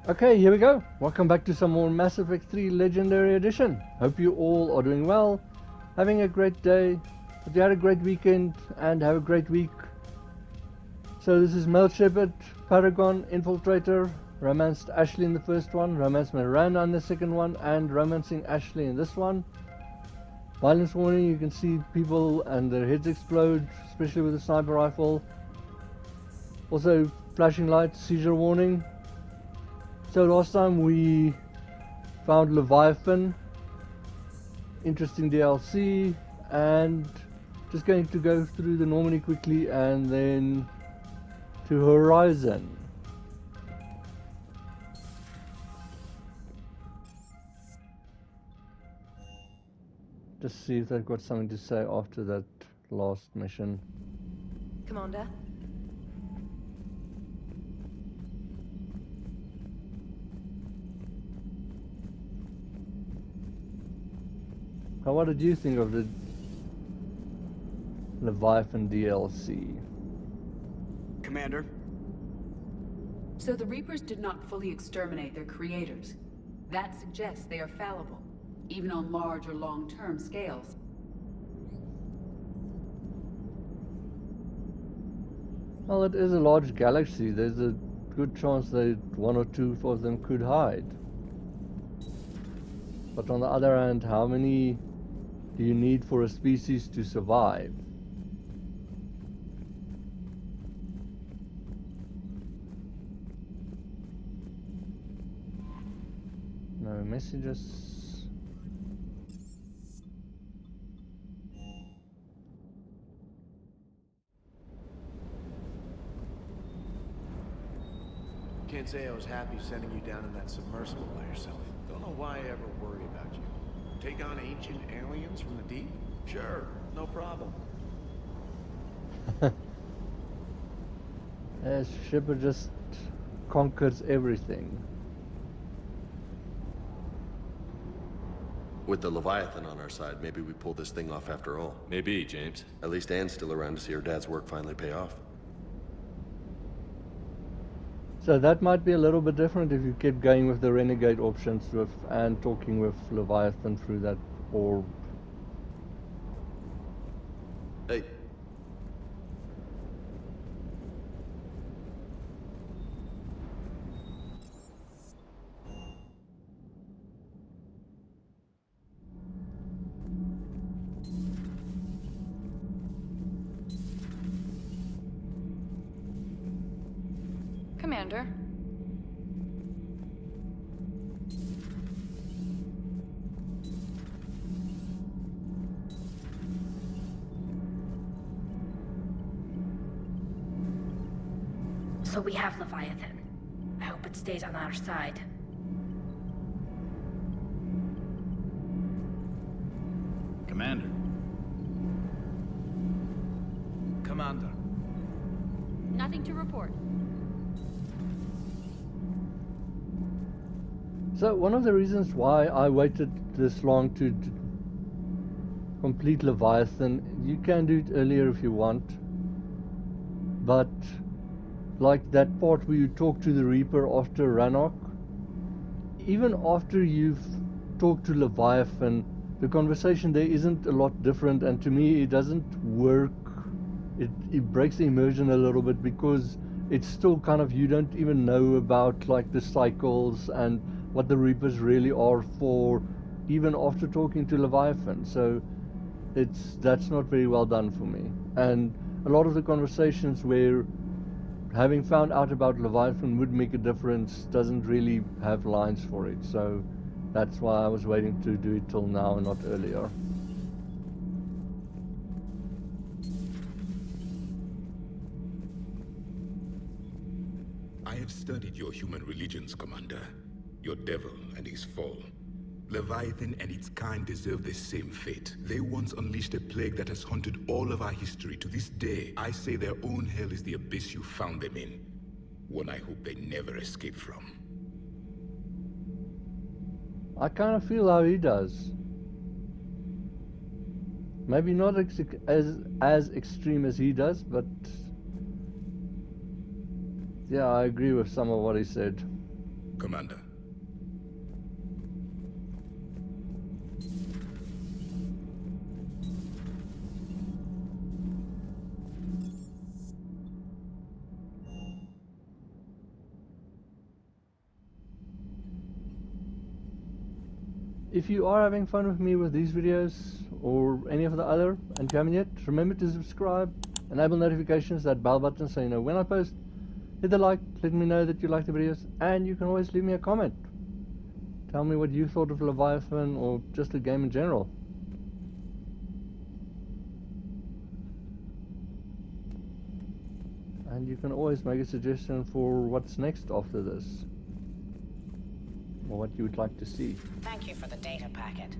Okay, here we go. Welcome back to some more Mass Effect 3 Legendary Edition. Hope you all are doing well, having a great day, that you had a great weekend, and have a great week. So this is Mel Shepard, Paragon, Infiltrator, romanced Ashley in the first one, romanced Miranda in the second one, and romancing Ashley in this one. Violence warning, you can see people and their heads explode, especially with a sniper rifle. Also flashing lights, seizure warning. So last time we found Leviathan, interesting DLC, and just going to go through the Normandy quickly and then to Horizon. Just see if they've got something to say after that last mission. Commander? What did you think of the Leviathan DLC? Commander? So the Reapers did not fully exterminate their creators. That suggests they are fallible, even on large or long-term scales. Well, it is a large galaxy. There's a good chance that one or two of them could hide. But on the other hand, how many do you need for a species to survive? No messages. Can't say I was happy sending you down in that submersible by yourself. Don't know why I ever worry about you. Take on ancient aliens from the deep? Sure, no problem. Yes, Shepard just conquers everything. With the Leviathan on our side, maybe we pull this thing off after all. Maybe, James. At least Anne's still around to see her dad's work finally pay off. So that might be a little bit different if you kept going with the Renegade options with and talking with Leviathan through that orb. Hey. Commander? So we have Leviathan. I hope it stays on our side. Commander. Commander. Nothing to report. So one of the reasons why I waited this long to complete Leviathan, you can do it earlier if you want, but like that part where you talk to the Reaper after Rannoch, even after you've talked to Leviathan, the conversation there isn't a lot different, and to me it doesn't work. It breaks the immersion a little bit because it's still kind of, you don't even know about like the cycles and what the Reapers really are for, even after talking to Leviathan. So that's not very well done for me. And a lot of the conversations where having found out about Leviathan would make a difference doesn't really have lines for it. So that's why I was waiting to do it till now and not earlier. I have studied your human religions, Commander. Your devil and his fall. Leviathan and its kind deserve the same fate. They once unleashed a plague that has haunted all of our history to this day. I say their own hell is the abyss you found them in. One I hope they never escape from. I kind of feel how he does. Maybe not as extreme as he does, but yeah, I agree with some of what he said. Commander. If you are having fun with me with these videos or any of the other and you haven't yet, remember to subscribe, enable notifications, that bell button so you know when I post. Hit the like, let me know that you like the videos, and you can always leave me a comment. Tell me what you thought of Leviathan or just the game in general. And you can always make a suggestion for what's next after this, or what you would like to see. Thank you for the data packet.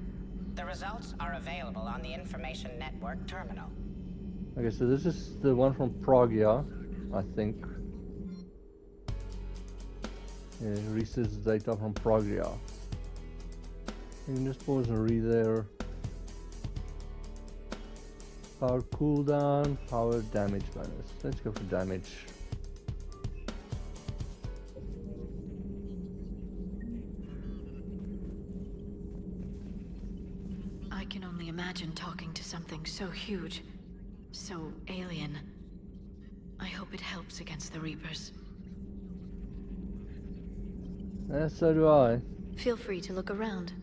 The results are available on the Information Network terminal. Okay, so this is the one from Pragia, I think. Yeah, research data from Pragia. You can just pause and read there. Power cooldown, power damage bonus. Let's go for damage. I can only imagine talking to something so huge, so alien. I hope it helps against the Reapers. So do I. Feel free to look around.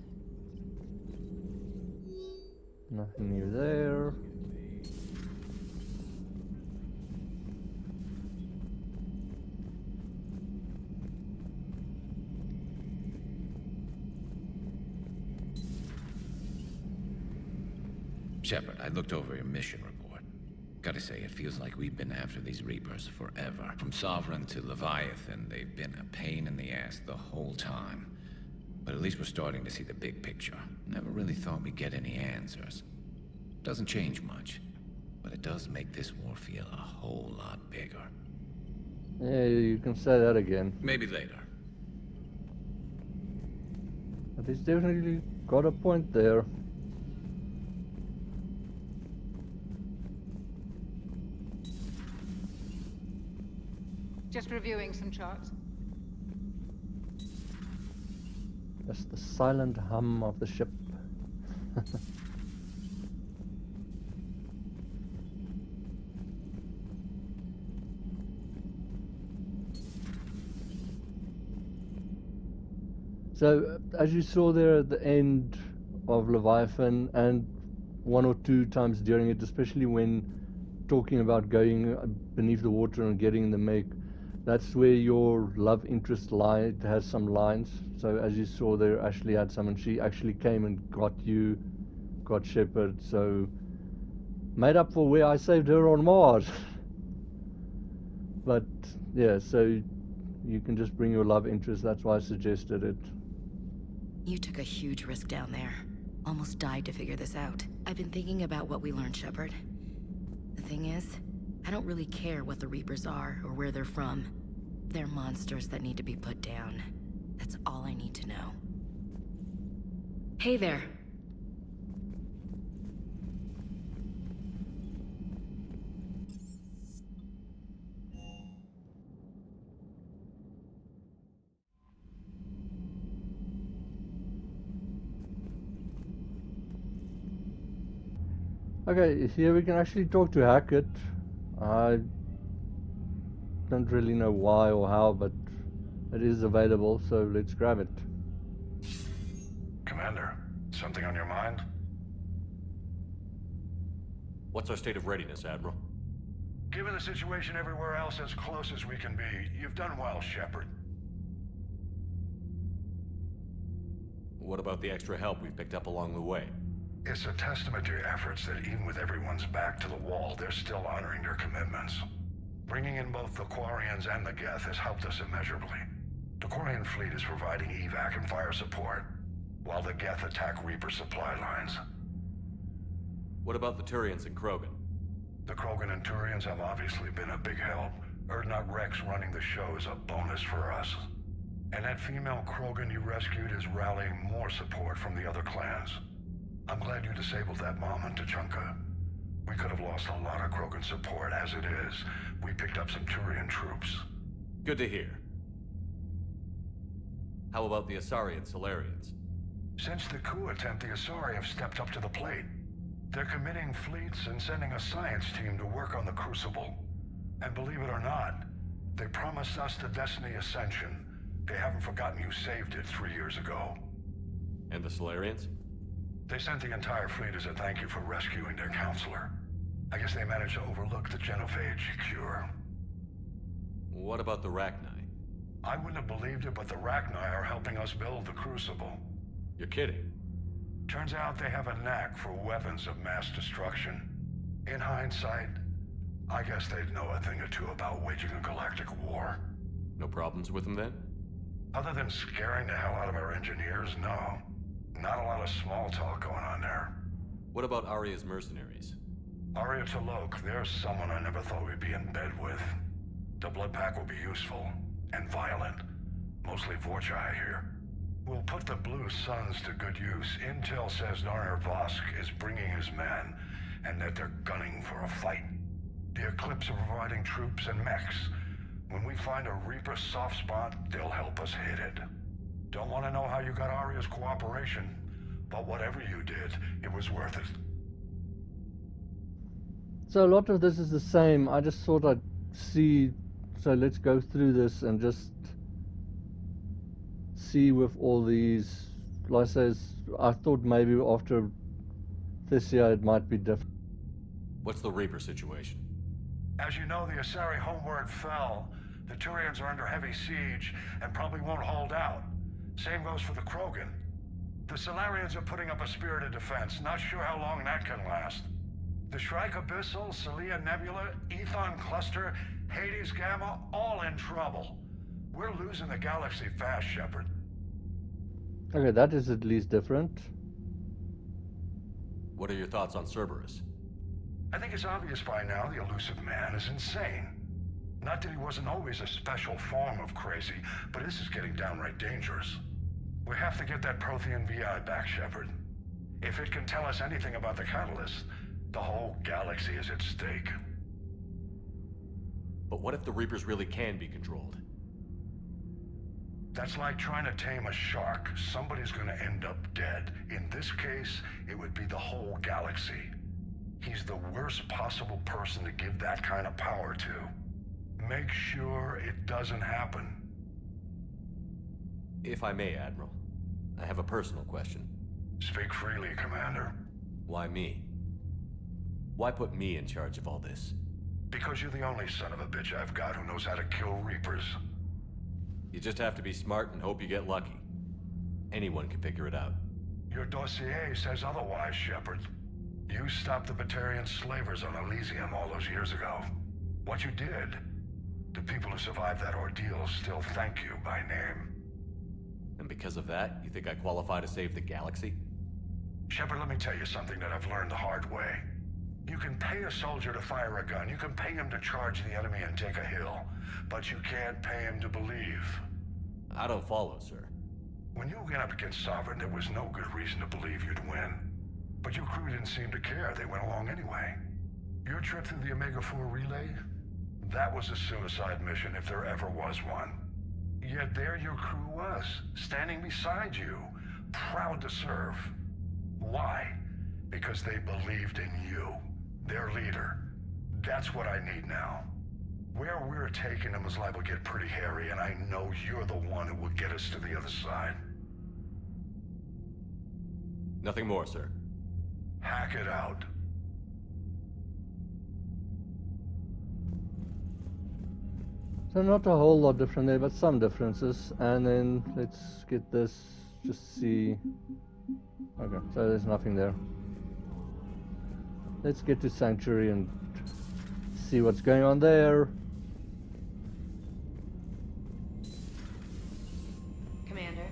Nothing new there. Shepard, I looked over your mission report. Gotta say, it feels like we've been after these Reapers forever. From Sovereign to Leviathan, they've been a pain in the ass the whole time. But at least we're starting to see the big picture. Never really thought we'd get any answers. Doesn't change much, but it does make this war feel a whole lot bigger. Yeah, you can say that again. Maybe later. But he's definitely got a point there. Just reviewing some charts. That's the silent hum of the ship. So, as you saw there at the end of Leviathan, and one or two times during it, especially when talking about going beneath the water and getting the mech, that's where your love interest lied. It has some lines. So as you saw there, Ashley had some, and she actually came and got you, got Shepard. So made up for where I saved her on Mars. But yeah, so you can just bring your love interest. That's why I suggested it. You took a huge risk down there. Almost died to figure this out. I've been thinking about what we learned, Shepard. The thing is, I don't really care what the Reapers are or where they're from. They're monsters that need to be put down. That's all I need to know. Hey there. Okay, here we can actually talk to Hackett. I don't really know why or how, but it is available, so let's grab it. Commander, something on your mind? What's our state of readiness, Admiral? Given the situation everywhere else, as close as we can be, you've done well, Shepard. What about the extra help we've picked up along the way? It's a testament to your efforts that even with everyone's back to the wall, they're still honoring their commitments. Bringing in both the Quarians and the Geth has helped us immeasurably. The Quarian fleet is providing evac and fire support, while the Geth attack Reaper supply lines. What about the Turians and Krogan? The Krogan and Turians have obviously been a big help. Urdnot Rex running the show is a bonus for us. And that female Krogan you rescued is rallying more support from the other clans. I'm glad you disabled that bomb in Tachanka. We could have lost a lot of Krogan support as it is. We picked up some Turian troops. Good to hear. How about the Asari and Solarians? Since the coup attempt, the Asari have stepped up to the plate. They're committing fleets and sending a science team to work on the Crucible. And believe it or not, they promised us the Destiny Ascension. They haven't forgotten you saved it 3 years ago. And the Solarians? They sent the entire fleet as a thank you for rescuing their counselor. I guess they managed to overlook the genophage cure. What about the Rachni? I wouldn't have believed it, but the Rachni are helping us build the Crucible. You're kidding. Turns out they have a knack for weapons of mass destruction. In hindsight, I guess they'd know a thing or two about waging a galactic war. No problems with them then? Other than scaring the hell out of our engineers, no. Not a lot of small talk going on there. What about Aria's mercenaries? Aria T'Loak, there's someone I never thought we'd be in bed with. The blood pack will be useful, and violent. Mostly Vorcha, I hear. We'll put the Blue Suns to good use. Intel says Narner Vosk is bringing his men, and that they're gunning for a fight. The Eclipse are providing troops and mechs. When we find a Reaper soft spot, they'll help us hit it. Don't want to know how you got Aria's cooperation, but whatever you did, it was worth it. So a lot of this is the same. I just thought I'd see, so let's go through this and just see with all these, like I says, I thought maybe after this year it might be different. What's the Reaper situation? As you know, the Asari homeward fell. The Turians are under heavy siege and probably won't hold out. Same goes for the Krogan. The Solarians are putting up a spirited defense. Not sure how long that can last. The Shrike Abyssal, Celia Nebula, Ethon Cluster, Hades Gamma, all in trouble. We're losing the galaxy fast, Shepard. Okay, that is at least different. What are your thoughts on Cerberus? I think it's obvious by now the elusive man is insane. Not that he wasn't always a special form of crazy, but this is getting downright dangerous. We have to get that Prothean VI back, Shepard. If it can tell us anything about the catalyst, the whole galaxy is at stake. But what if the Reapers really can be controlled? That's like trying to tame a shark. Somebody's gonna end up dead. In this case, it would be the whole galaxy. He's the worst possible person to give that kind of power to. Make sure it doesn't happen. If I may, Admiral, I have a personal question. Speak freely, Commander. Why me? Why put me in charge of all this? Because you're the only son of a bitch I've got who knows how to kill Reapers. You just have to be smart and hope you get lucky. Anyone can figure it out. Your dossier says otherwise, Shepard. You stopped the Batarian slavers on Elysium all those years ago. What you did, the people who survived that ordeal still thank you by name. And because of that, you think I qualify to save the galaxy? Shepard, let me tell you something that I've learned the hard way. You can pay a soldier to fire a gun, you can pay him to charge the enemy and take a hill, but you can't pay him to believe. I don't follow, sir. When you went up against Sovereign, there was no good reason to believe you'd win. But your crew didn't seem to care, they went along anyway. Your trip through the Omega-4 relay? That was a suicide mission if there ever was one. Yet there your crew was, standing beside you, proud to serve. Why? Because they believed in you, their leader. That's what I need now. Where we're taking them is liable to get pretty hairy, and I know you're the one who will get us to the other side. Nothing more, sir. Hack it out. So not a whole lot different there, but some differences. And then let's get this, just see. Okay, so there's nothing there. Let's get to Sanctuary and see what's going on there. Commander.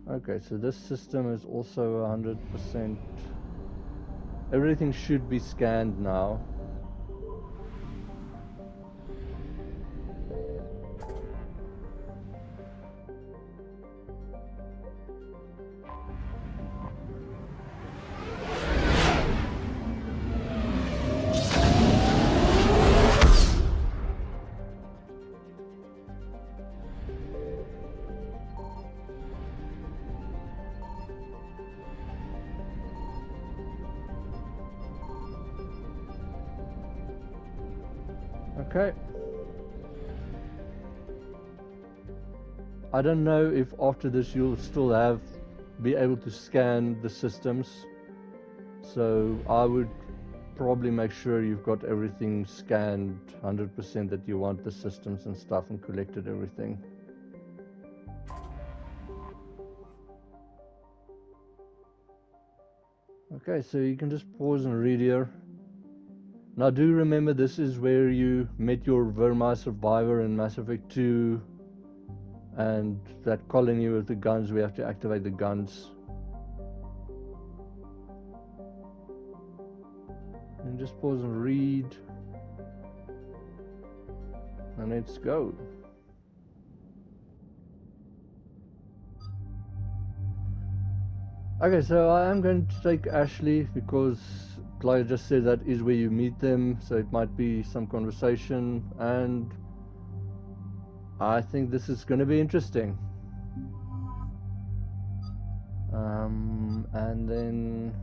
Okay, so this system is also 100%. Everything should be scanned now. Okay. I don't know if after this you'll still be able to scan the systems. So I would probably make sure you've got everything scanned 100%, that you want the systems and stuff, and collected everything. Okay, so you can just pause and read here. Now do remember, this is where you met your Vermeer survivor in Mass Effect 2, and that colony with the guns, we have to activate the guns. And just pause and read. And let's go. Okay, so I am going to take Ashley because, like I just said, that is where you meet them, so it might be some conversation, and I think this is going to be interesting. And then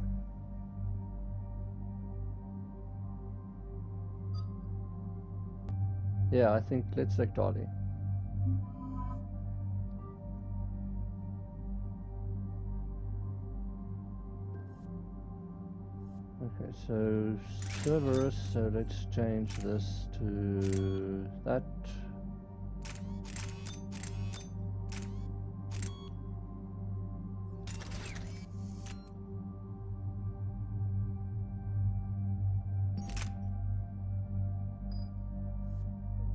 yeah, I think let's take Tali. Okay, so Cerberus, so let's change this to that.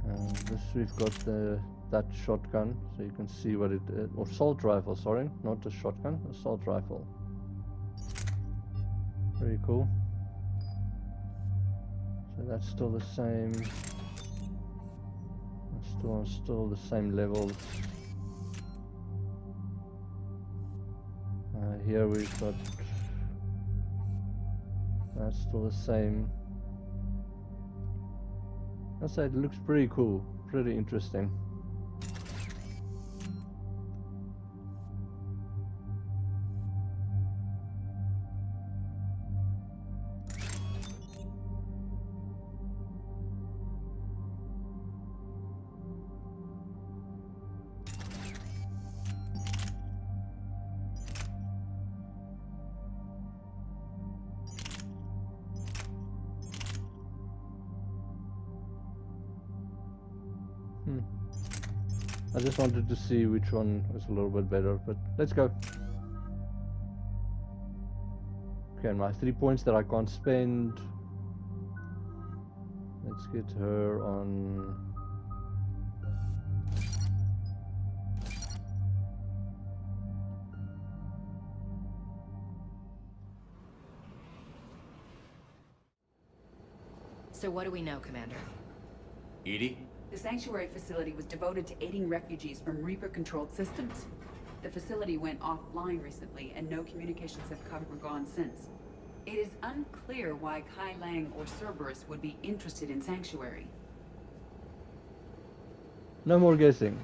And this, we've got that shotgun, so you can see what it is, or assault rifle, sorry, not a shotgun, assault rifle. Very cool. So that's still the same. Still the same levels. Here we've got, that's still the same. I'd say it looks pretty cool, pretty interesting. I just wanted to see which one was a little bit better, but let's go. Okay, my 3 points that I can't spend. Let's get her on. So what do we know, Commander? Edie? The Sanctuary facility was devoted to aiding refugees from Reaper-controlled systems. The facility went offline recently, and no communications have come or gone since. It is unclear why Kai Lang or Cerberus would be interested in Sanctuary. No more guessing.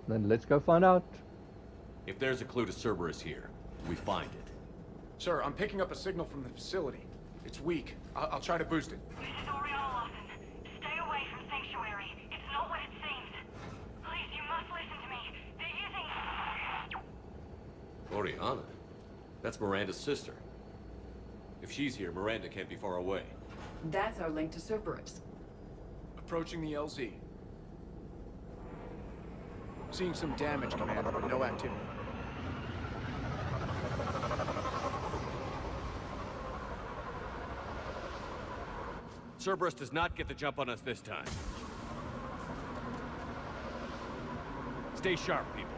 Then let's go find out. If there's a clue to Cerberus here, we find it. Sir, I'm picking up a signal from the facility. It's weak. I'll try to boost it. This is Oriana. Stay away from Sanctuary. It's not what it seems. Please, you must listen to me. They're using... Oriana? That's Miranda's sister. If she's here, Miranda can't be far away. That's our link to Cerberus. Approaching the LZ. Seeing some damage, Commander, but no activity. Cerberus does not get the jump on us this time. Stay sharp, people.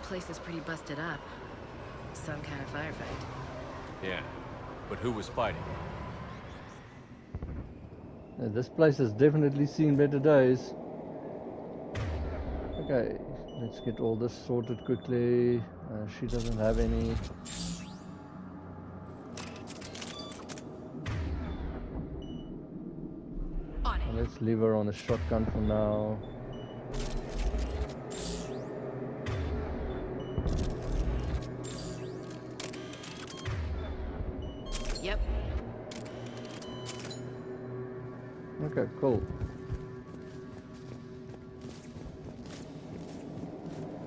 Place is pretty busted up. Some kind of firefight. Yeah, but who was fighting? This place has definitely seen better days. Okay, let's get all this sorted quickly. She doesn't have any. Let's leave her on a shotgun for now. Yep. Okay, cool.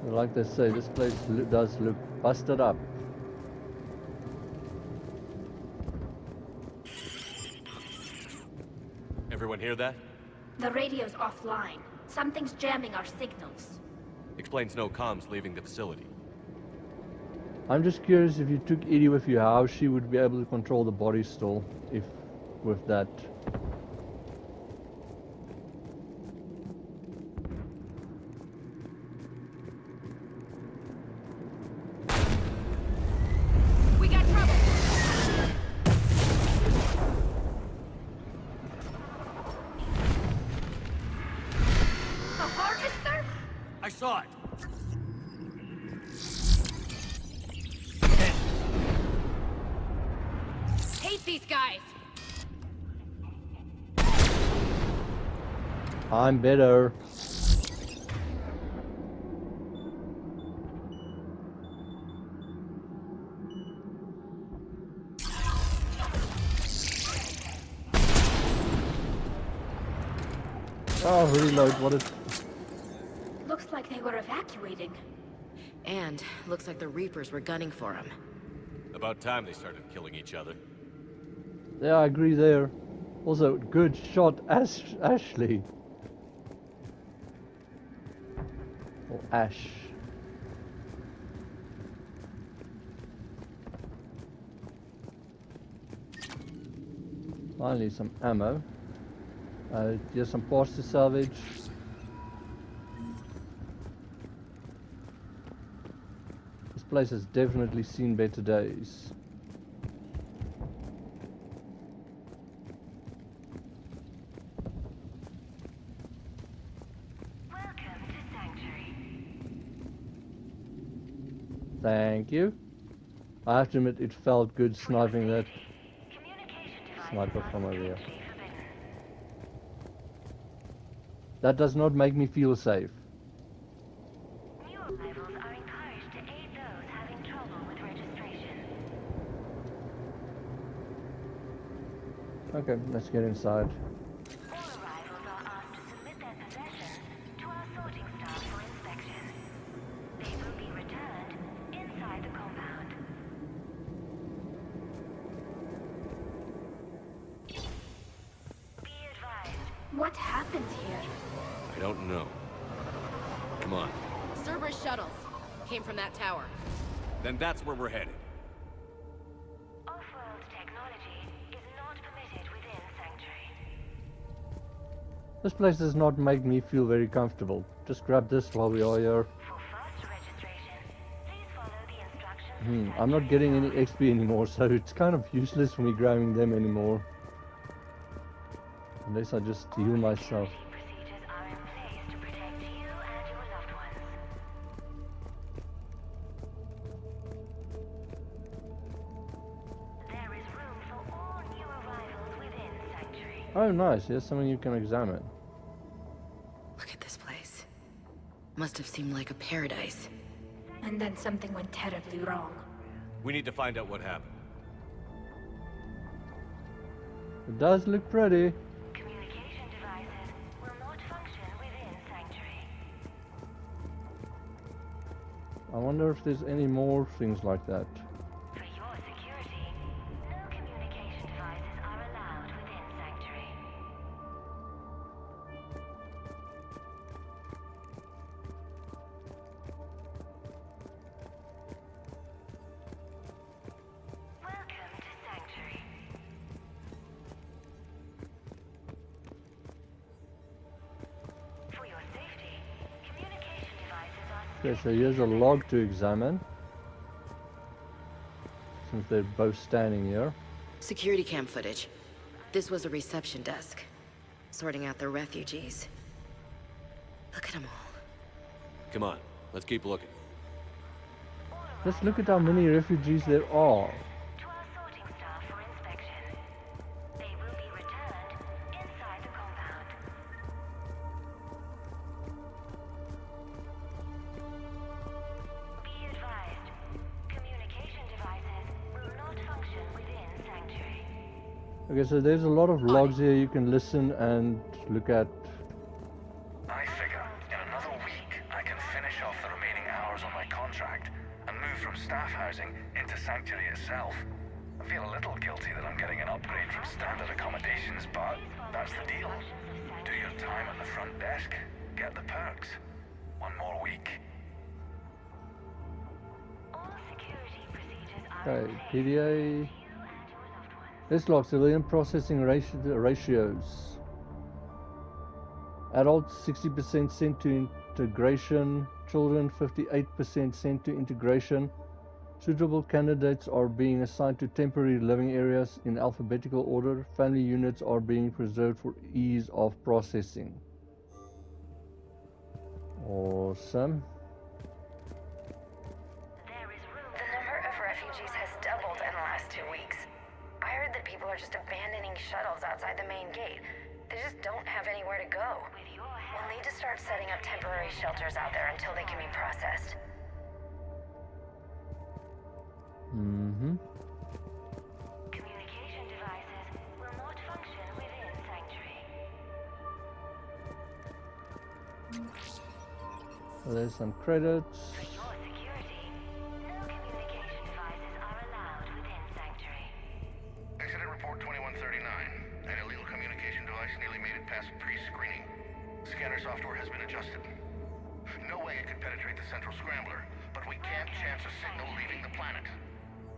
Like they say, this place does look busted up. Everyone hear that? The radio's offline. Something's jamming our signals. Explains no comms leaving the facility. I'm just curious if you took Edie with you, how she would be able to control the body still, if with that. We got trouble. The harvester? I saw it. Hate these guys. I'm better. Oh, reload, what is... Looks like they were evacuating. And looks like the Reapers were gunning for him. About time they started killing each other. Yeah, I agree there. Also, good shot, Ashley. Or Ash. Finally, some ammo. Here's some parts to salvage. This place has definitely seen better days. Welcome to Sanctuary. Thank you. I have to admit, it felt good sniping that sniper from over here. That does not make me feel safe. New arrivals are encouraged to aid those having trouble with registration. Okay, let's get inside. All arrivals are asked to submit their possessions to our sorting staff for inspection. They will be returned inside the compound. Be advised. What happened here? I don't know. Come on. Cerberus shuttles came from that tower. Then that's where we're headed. Off-world technology is not permitted within Sanctuary. This place does not make me feel very comfortable. Just grab this while we are here. For faster registration, please follow the instructions. I'm not getting any XP anymore, so it's kind of useless for me grabbing them anymore. Unless I just heal myself. Procedures are in place to protect you and your loved ones. There is room for all new arrivals within Sanctuary. Oh nice, here's something you can examine. Look at this place. Must have seemed like a paradise. And then something went terribly wrong. We need to find out what happened. It does look pretty. Communication devices will not function within Sanctuary. I wonder if there's any more things like that. For your security, no communication devices are allowed within Sanctuary. Welcome to Sanctuary. For your safety, communication devices are Okay, so here's a log to examine. Since they're both standing here. Security cam footage. This was a reception desk. Sorting out the refugees. Look at them all. Come on, let's keep looking. Just look at how many refugees there are. to our sorting staff for inspection. They will be returned inside the compound. Be advised, communication devices will not function within Sanctuary. Okay, so there's a lot of logs here you can listen and look at. I figure in another week I can finish off the remaining hours on my contract and move from staff housing into Sanctuary itself. I feel a little guilty that I'm getting an upgrade from standard accommodations, but that's the deal. Do your time at the front desk, get the perks. One more week. Okay, PDA. Let's log civilian processing ratios. Adults 60% sent to integration, children 58% sent to integration. Suitable candidates are being assigned to temporary living areas in alphabetical order. Family units are being preserved for ease of processing. Awesome. The number of refugees has doubled in the last 2 weeks. I heard that people are just abandoning shuttles outside the main gate. They just don't have anywhere to go. We'll need to start setting up temporary shelters out there until they can be processed. Mm-hmm. Communication devices will not function within Sanctuary. There's some credits. For your security, no communication devices are allowed within Sanctuary. Incident report 2139. An illegal communication device nearly made it past pre-screening. Scanner software has been adjusted. No way it could penetrate the central scrambler, but we can't chance a signal leaving the planet.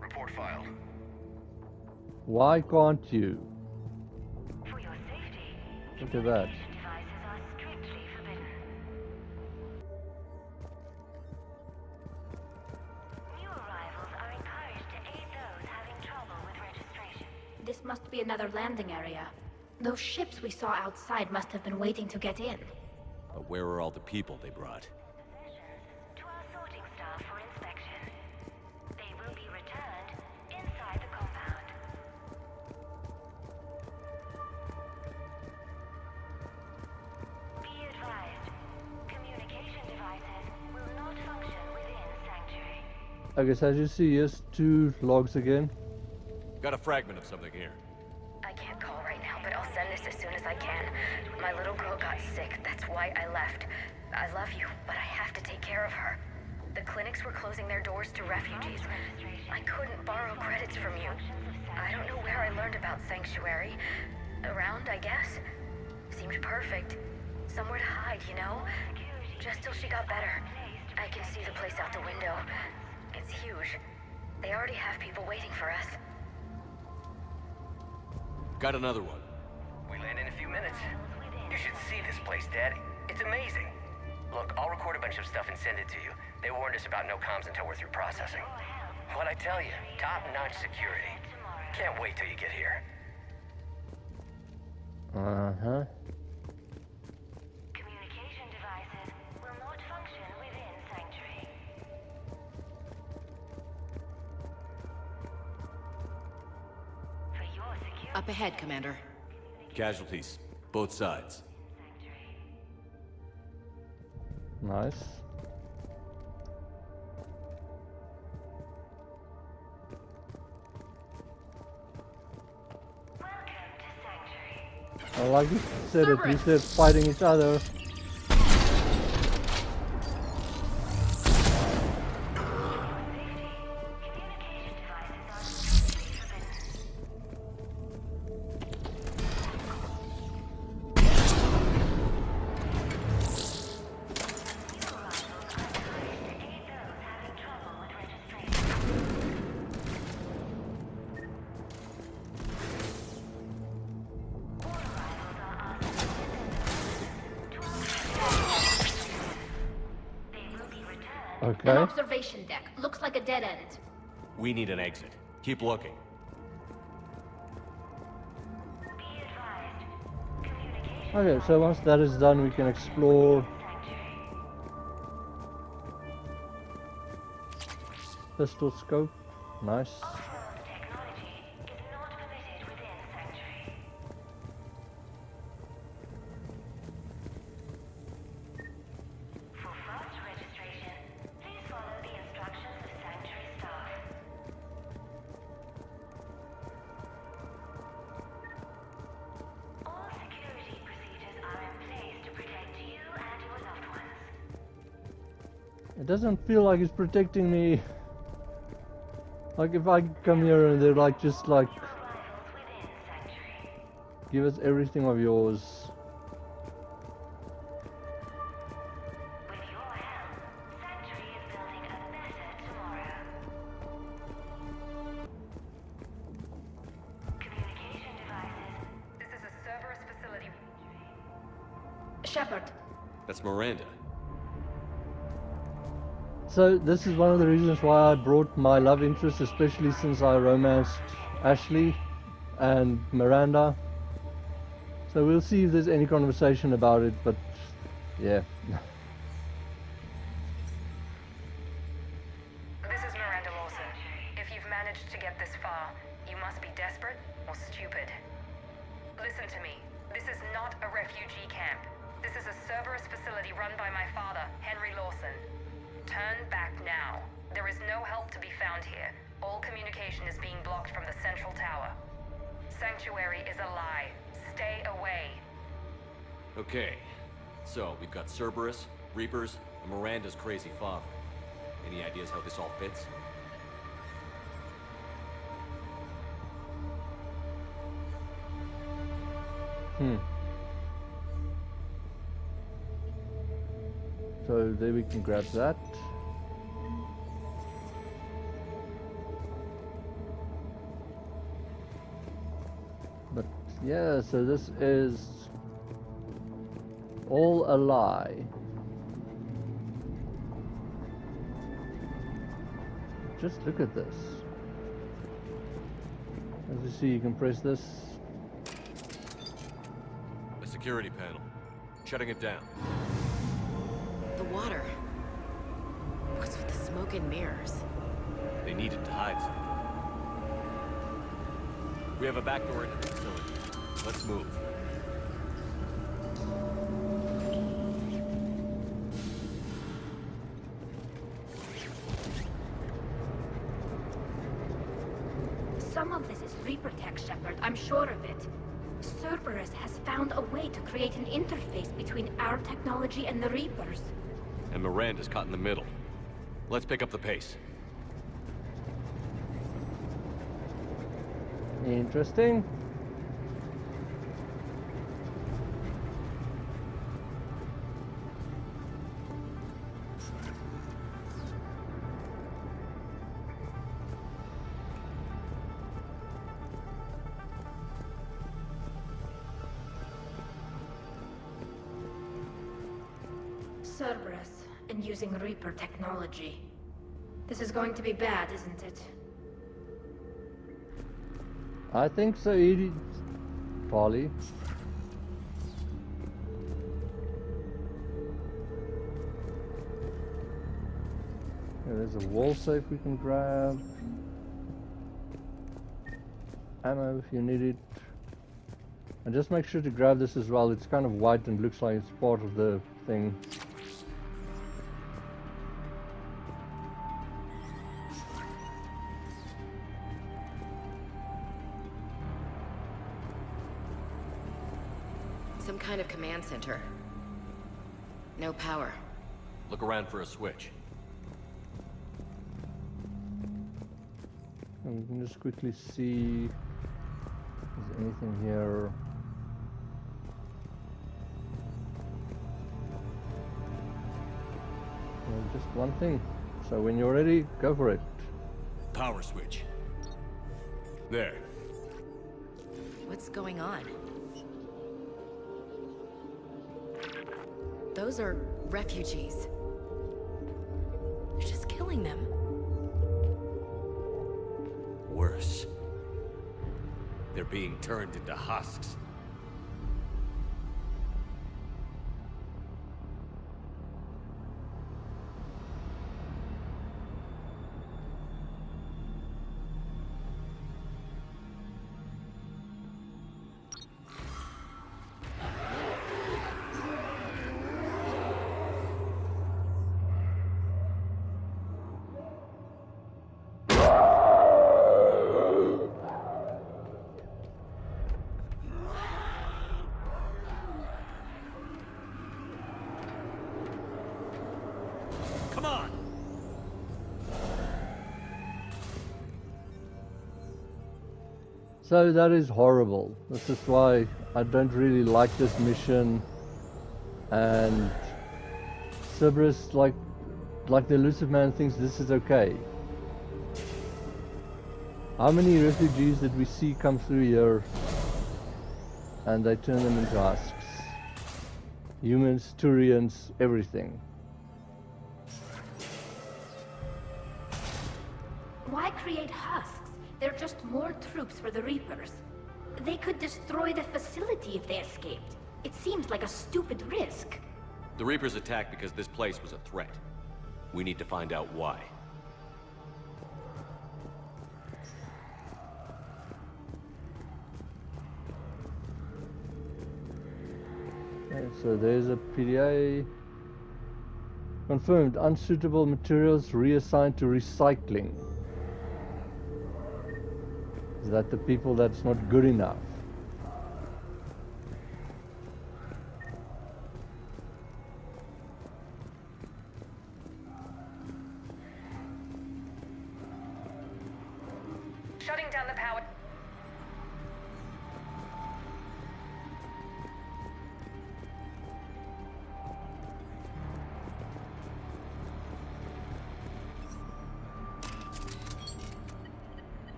Report filed. Why can't you? For your safety, Look at that. devices are strictly forbidden. New arrivals are encouraged to aid those having trouble with registration. This must be another landing area. Those ships we saw outside must have been waiting to get in. But where are all the people they brought? To our sorting staff for inspection. They will be returned inside the compound. Be advised, communication devices will not function within Sanctuary. Okay, so as you see, here's 2 logs again. Got a fragment of something here. I can't call right now, but I'll send this as soon as I can. My little girl got sick, that's why I left. I love you, but I have to take care of her. The clinics were closing their doors to refugees. I couldn't borrow credits from you. I don't know where I learned about Sanctuary. Around, I guess. Seemed perfect. Somewhere to hide, you know? Just till she got better. I can see the place out the window. It's huge. They already have people waiting for us. Got another one. We land in a few minutes. You should see this place, Dad. It's amazing. Look, I'll record a bunch of stuff and send it to you. They warned us about no comms until we're through processing. What'd I tell you? Top-notch security. Can't wait till you get here. Uh-huh. Communication devices will not function within Sanctuary. For your security. Up ahead, Commander. Casualties. Both sides. Nice. Well, like you said, at least they're fighting each other. An observation deck. Looks like a dead end. We need an exit. Keep looking. Okay, so once that is done, we can explore. Pistol scope. Nice. It doesn't feel like it's protecting me. Like if I come here and they're like just like, give us everything of yours. Shepard. That's Miranda. So this is one of the reasons why I brought my love interest, especially since I romanced Ashley and Miranda. So we'll see if there's any conversation about it, but yeah. This is Miranda Lawson. If you've managed to get this far, you must be desperate or stupid. Listen to me. This is not a refugee camp. This is a Cerberus facility run by my father, Henry Lawson. Turn back now. There is no help to be found here. All communication is being blocked from the central tower. Sanctuary is a lie. Stay away. Okay. So, we've got Cerberus, Reapers, and Miranda's crazy father. Any ideas how this all fits? So there we can grab that. But yeah, so this is all a lie. Just look at this. As you see, you can press this. A security panel. Shutting it down. The water. What's with the smoke and mirrors? They needed to hide something. We have a back door into the facility. Let's move. Some of this is Reaper tech, Shepard. I'm sure of it. Cerberus has found a way to create an interface between our technology and the Reapers. And Miranda's caught in the middle. Let's pick up the pace. Interesting. Cerberus, and using Reaper technology. This is going to be bad, isn't it? I think so, Edie. Polly. Yeah, there's a wall safe we can grab. Ammo if you need it. And just make sure to grab this as well. It's kind of white and looks like it's part of the thing. Some kind of command center. No power. Look around for a switch. And we can just quickly see if there's anything here. Well, just one thing. So when you're ready, go for it. Power switch. There. What's going on? Those are refugees. They're just killing them. Worse. They're being turned into husks. So that is horrible. This is why I don't really like this mission. And Cerberus, like the elusive man, thinks this is okay. How many refugees did we see come through here and they turn them into husks? Humans, Turians, everything. Why create husks? They're just more troops for the Reapers. They could destroy the facility if they escaped. It seems like a stupid risk. The Reapers attacked because this place was a threat. We need to find out why. Okay, so there's a PDA. Confirmed, unsuitable materials reassigned to recycling. Is that the people that's not good enough? Shutting down the power.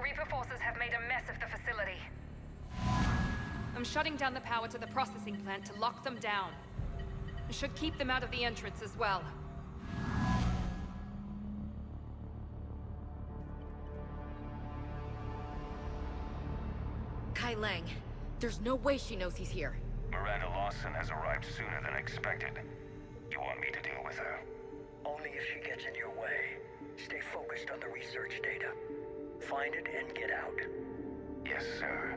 Reaper forces have made a mess of the facility. I'm shutting down the power to the processing plant to lock them down. I should keep them out of the entrance as well. Kai Lang. There's no way she knows he's here. Miranda Lawson has arrived sooner than expected. You want me to deal with her? Only if she gets in your way. Stay focused on the research data. Find it and get out. Yes, sir.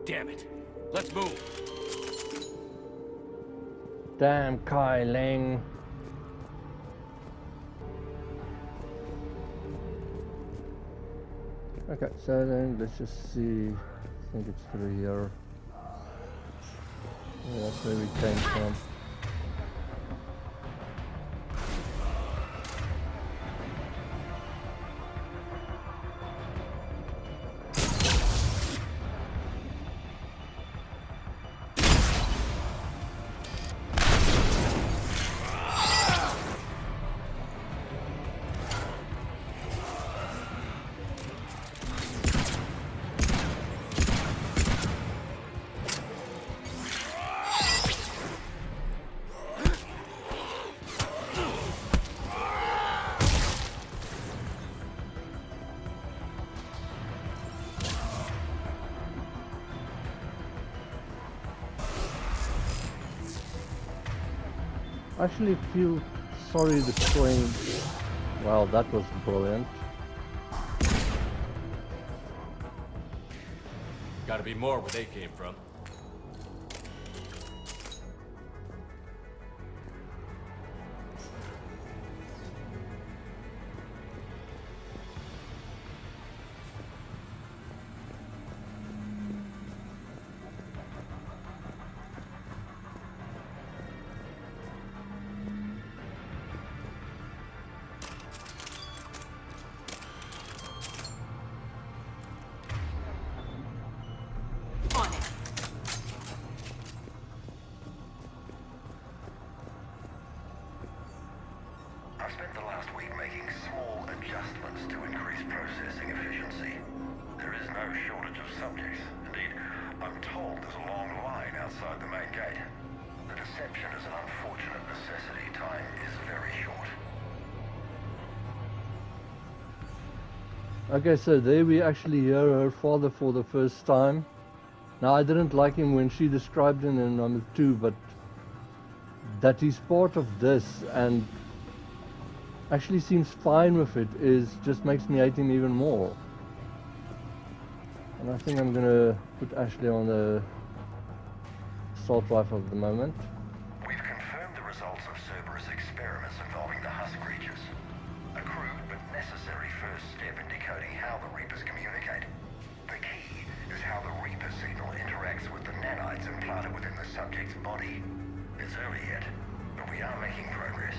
Damn it. Let's move. Damn Kai Lang. Okay, so then let's just see. I think it's through here. Yeah, that's where we came from. I actually feel sorry destroying. Wow, that was brilliant. Gotta be more where they came from. I've spent the last week making small adjustments to increase processing efficiency. There is no shortage of subjects. Indeed, I'm told there's a long line outside the main gate. The deception is an unfortunate necessity. Time is very short. Okay, so there we actually hear her father for the first time. Now, I didn't like him when she described him in number 2, but that he's part of this and actually seems fine with it just makes me hate him even more. And I think I'm gonna put Ashley on the assault rifle at the moment. We've confirmed the results of Cerberus experiments involving the husk creatures. A crude but necessary first step in decoding how the Reapers communicate. The key is how the Reaper signal interacts with the nanites implanted within the subject's body. It's early yet, but we are making progress.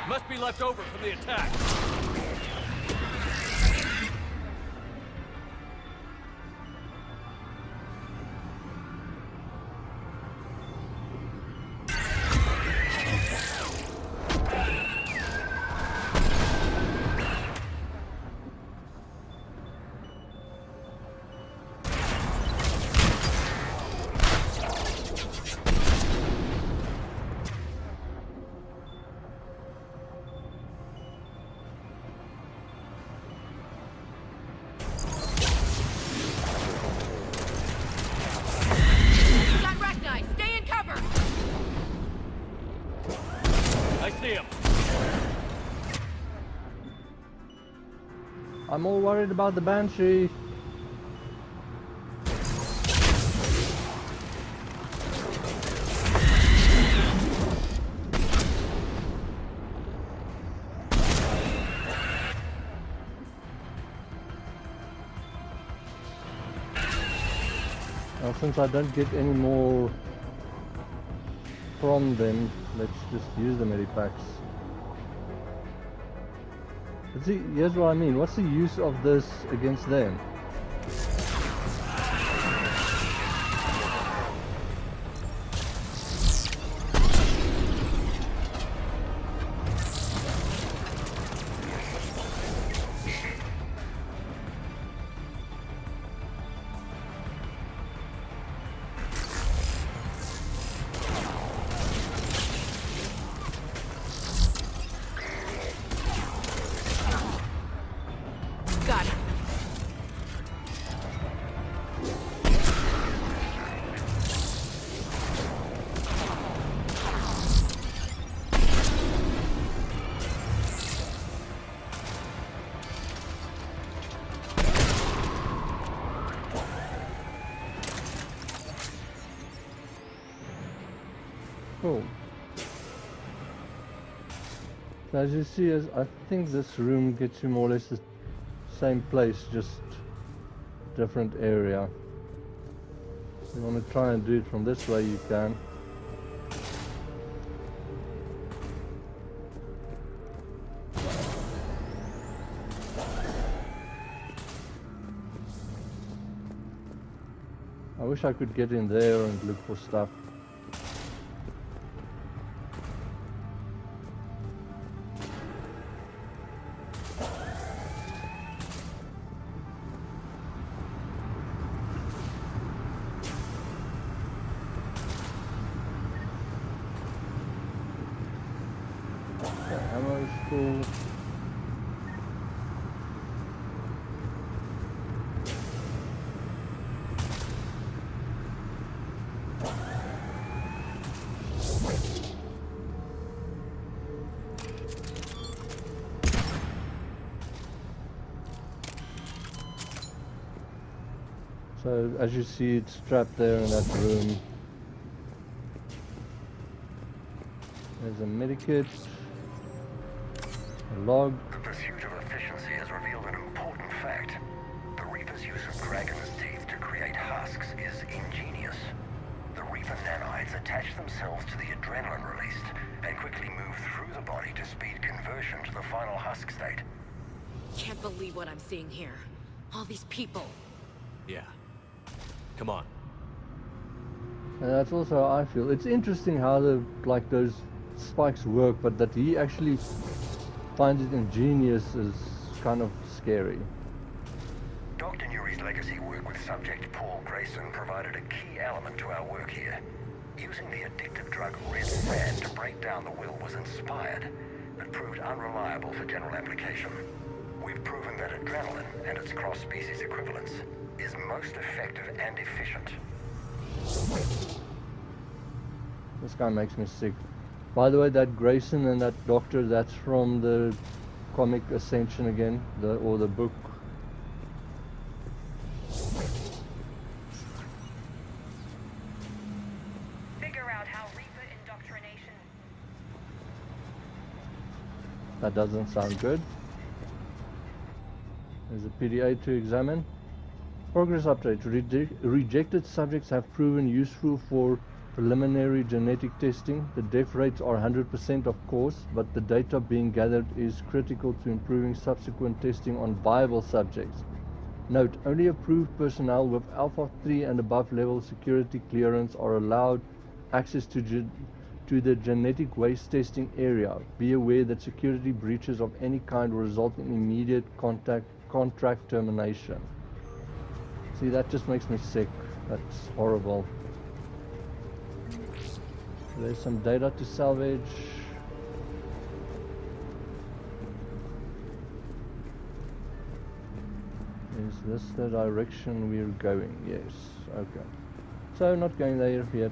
Must be left over from the attack. I'm all worried about the Banshee. Well, since I don't get any more from them, let's just use the medipacks. But see, here's what I mean. What's the use of this against them? Cool. So as you see, I think this room gets you more or less the same place, just different area. If you want to try and do it from this way, you can. I wish I could get in there and look for stuff. Ammo's full. So as you see, it's trapped there in that room. There's a medikit, a log. The pursuit of efficiency has revealed an important fact. The Reaper's use of dragon's teeth to create husks is ingenious. The Reaper nanites attach themselves to the adrenaline released and quickly move through the body to speed conversion to the final husk state. Can't believe what I'm seeing here. All these people. Yeah. Come on. And that's also how I feel. It's interesting how those spikes work, but that he actually finds it ingenious is kind of scary. Dr. Nuri's legacy work with subject Paul Grayson provided a key element to our work here. Using the addictive drug red sand to break down the will was inspired, but proved unreliable for general application. We've proven that adrenaline and its cross-species equivalents is most effective and efficient. This guy makes me sick. By the way, that Grayson and that doctor, that's from the comic Ascension again, or the book. Figure out how Reaper indoctrination. That doesn't sound good. There's a PDA to examine. Progress update. Rejected subjects have proven useful for preliminary genetic testing. The death rates are 100% of course, but the data being gathered is critical to improving subsequent testing on viable subjects. Note, only approved personnel with Alpha 3 and above level security clearance are allowed access to the genetic waste testing area. Be aware that security breaches of any kind will result in immediate contract termination. See, that just makes me sick. That's horrible. There's some data to salvage. Is this the direction we're going? Yes. Okay. So not going there yet.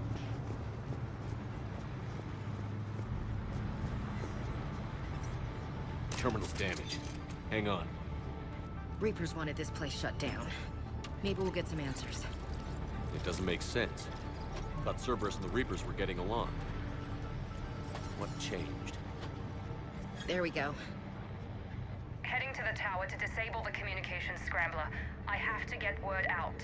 Terminal's damaged. Hang on. Reapers wanted this place shut down. Maybe we'll get some answers. It doesn't make sense. Thought Cerberus and the Reapers were getting along. What changed? There we go. Heading to the tower to disable the communications scrambler. I have to get word out.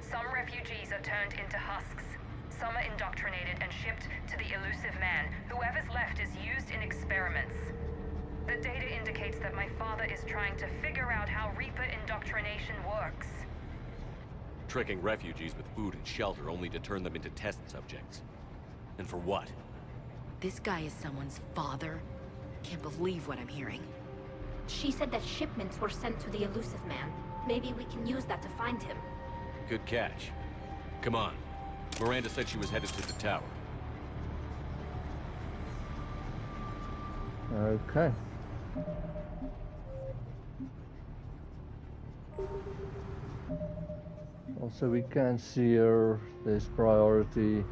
Some refugees are turned into husks. Some are indoctrinated and shipped to the elusive man. Whoever's left is used in experiments. The data indicates that my father is trying to figure out how Reaper indoctrination works. Tricking refugees with food and shelter only to turn them into test subjects. And for what? This guy is someone's father. Can't believe what I'm hearing. She said that shipments were sent to the elusive man. Maybe we can use that to find him. Good catch. Come on. Miranda said she was headed to the tower. Okay. Also, we can see here there's priority.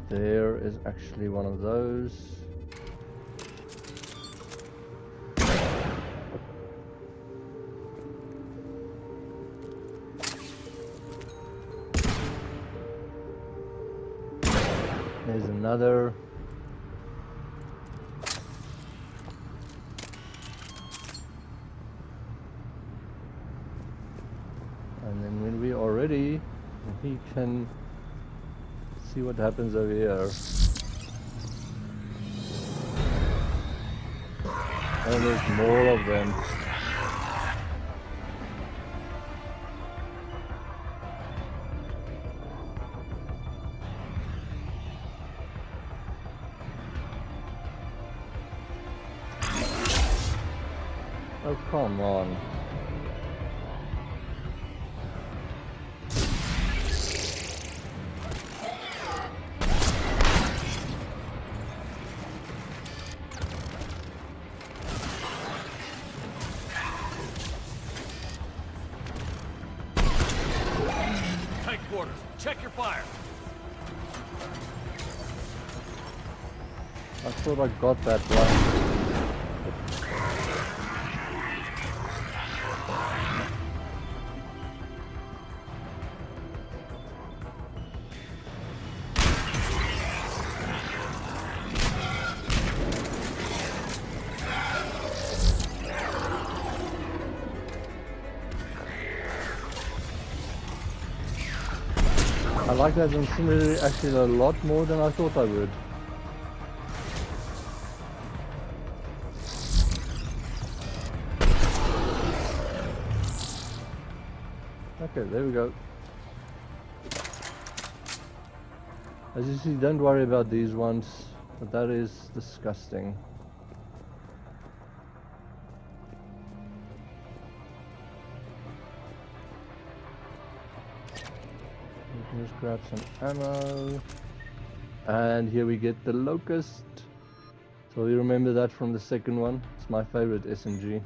There is actually one of those. There's another. And then when we are ready, we can see what happens over here. And there's more of them. Oh, come on. Tight quarters. Check your fire. I thought I got that one. I like that incendiary actually a lot more than I thought I would. Okay, there we go. As you see, don't worry about these ones, but that is disgusting. Just grab some ammo, and here we get the Locust. So you remember that from the second one. It's my favorite SMG.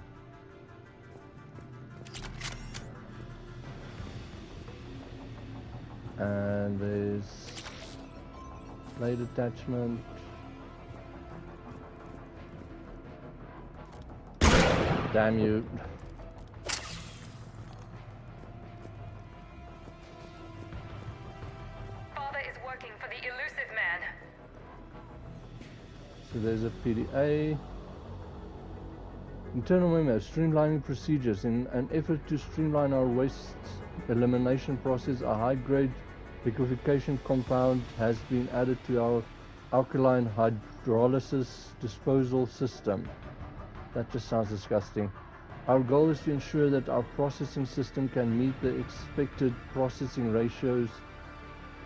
And there's blade attachment. Damn you. So there's a PDA. Internal memo, streamlining procedures. In an effort to streamline our waste elimination process, a high-grade liquefaction compound has been added to our alkaline hydrolysis disposal system. That just sounds disgusting. Our goal is to ensure that our processing system can meet the expected processing ratios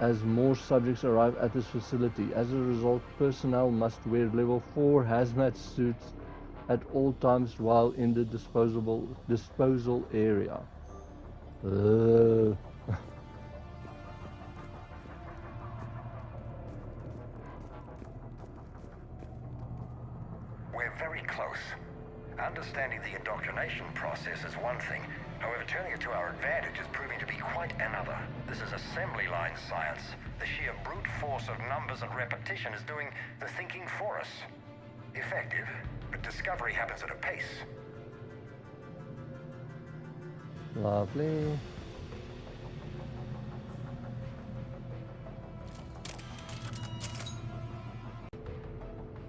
as more subjects arrive at this facility. As a result, personnel must wear level 4 hazmat suits at all times while in the disposal area. We're very close. Understanding the indoctrination process is one thing. However, turning it to our advantage is proving to be quite another. This is assembly line science. The sheer brute force of numbers and repetition is doing the thinking for us. Effective, but discovery happens at a pace. Lovely.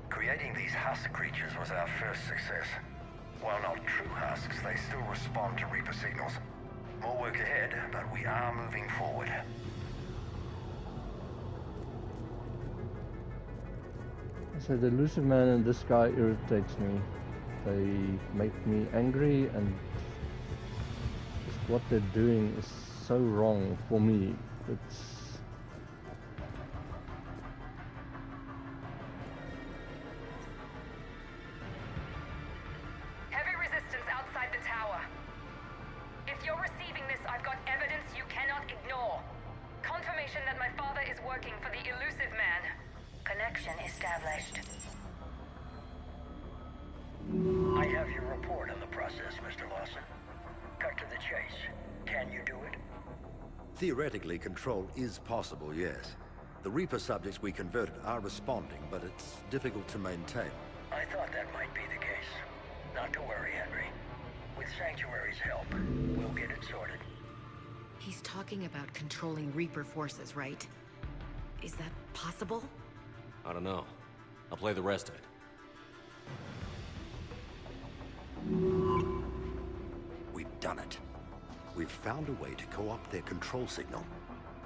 Creating these husk creatures was our first success. While not true husks, they still respond to Reaper signals. More work ahead, but we are moving forward. So the elusive man and this guy irritates me. They make me angry, and just what they're doing is so wrong for me. It's Heavy resistance outside the tower. If you're receiving this, I've got evidence you cannot ignore. Confirmation that my father is working for the elusive man. Connection established. I have your report on the process, Mr. Lawson. Cut to the chase. Can you do it? Theoretically, control is possible, yes. The Reaper subjects we converted are responding, but it's difficult to maintain. I thought that might be the case. Not to worry, Henry. With Sanctuary's help, we'll get it sorted. He's talking about controlling Reaper forces, right? Is that possible? I don't know. I'll play the rest of it. We've done it. We've found a way to co-opt their control signal.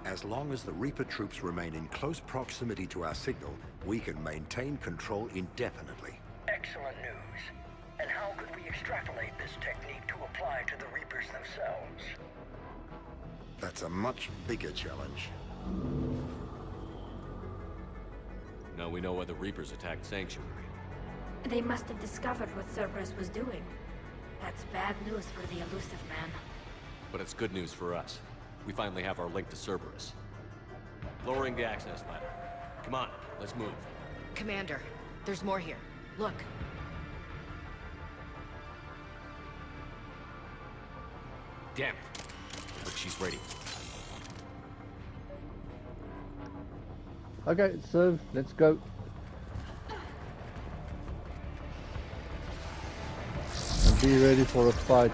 As long as the Reaper troops remain in close proximity to our signal, we can maintain control indefinitely. Excellent news. And how could we extrapolate this technique to apply to the Reapers themselves? That's a much bigger challenge. Now we know why the Reapers attacked Sanctuary. They must have discovered what Cerberus was doing. That's bad news for the elusive man. But it's good news for us. We finally have our link to Cerberus. Lowering the access ladder. Come on, let's move. Commander, there's more here. Look. Damn it. Look, she's ready. okay, so let's go. And be ready for a fight.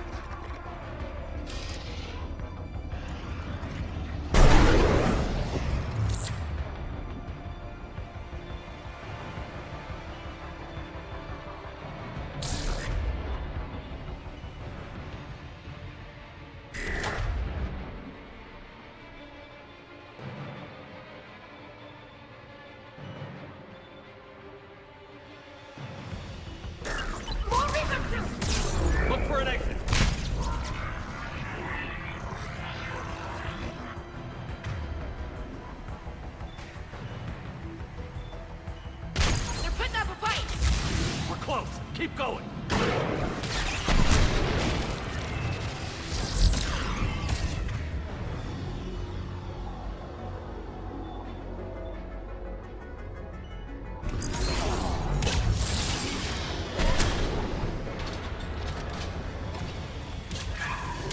Look for an exit. They're putting up a fight! We're close. Keep going.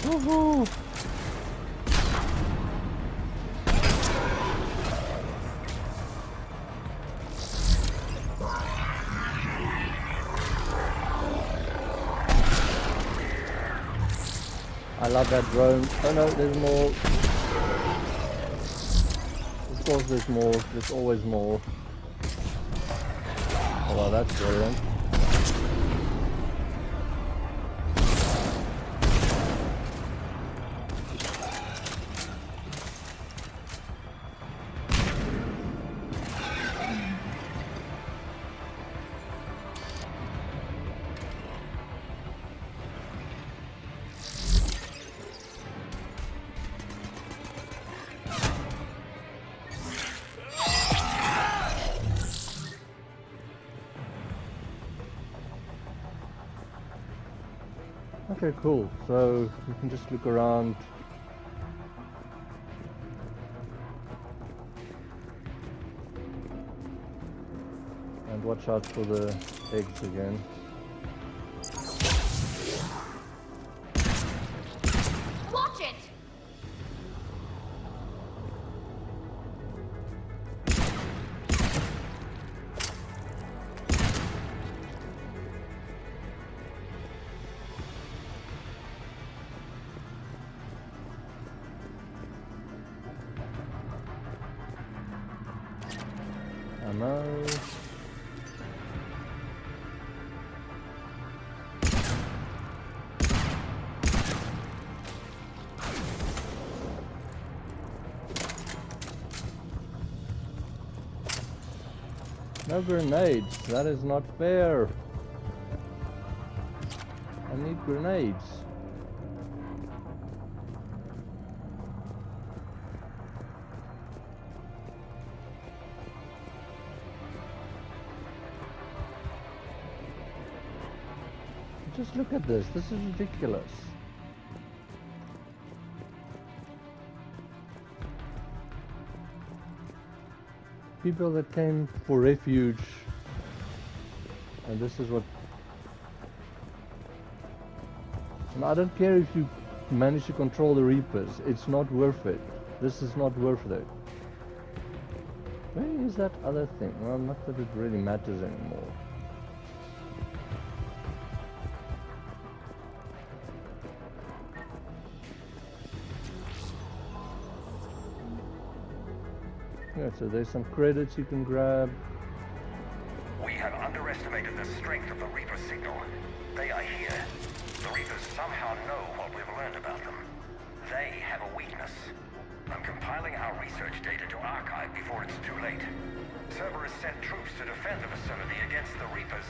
Woohoo! I love that drone. Oh no, there's more. Of course there's more. There's always more. Oh Well, that's brilliant. Okay, cool. So you can just look around. And watch out for the eggs again. Watch it! Ammo. No grenades. That is not fair. I need grenades. Just look at this. This is ridiculous. People that came for refuge, and this is what. And I don't care if you manage to control the Reapers. It's not worth it. This is not worth it. Where is that other thing? Well, not that it really matters anymore. Yeah, so there's some credits you can grab. We have underestimated the strength of the Reaper signal. They are here. The Reapers somehow know what we've learned about them. They have a weakness. I'm compiling our research data to archive before it's too late. Cerberus sent troops to defend the facility against the Reapers.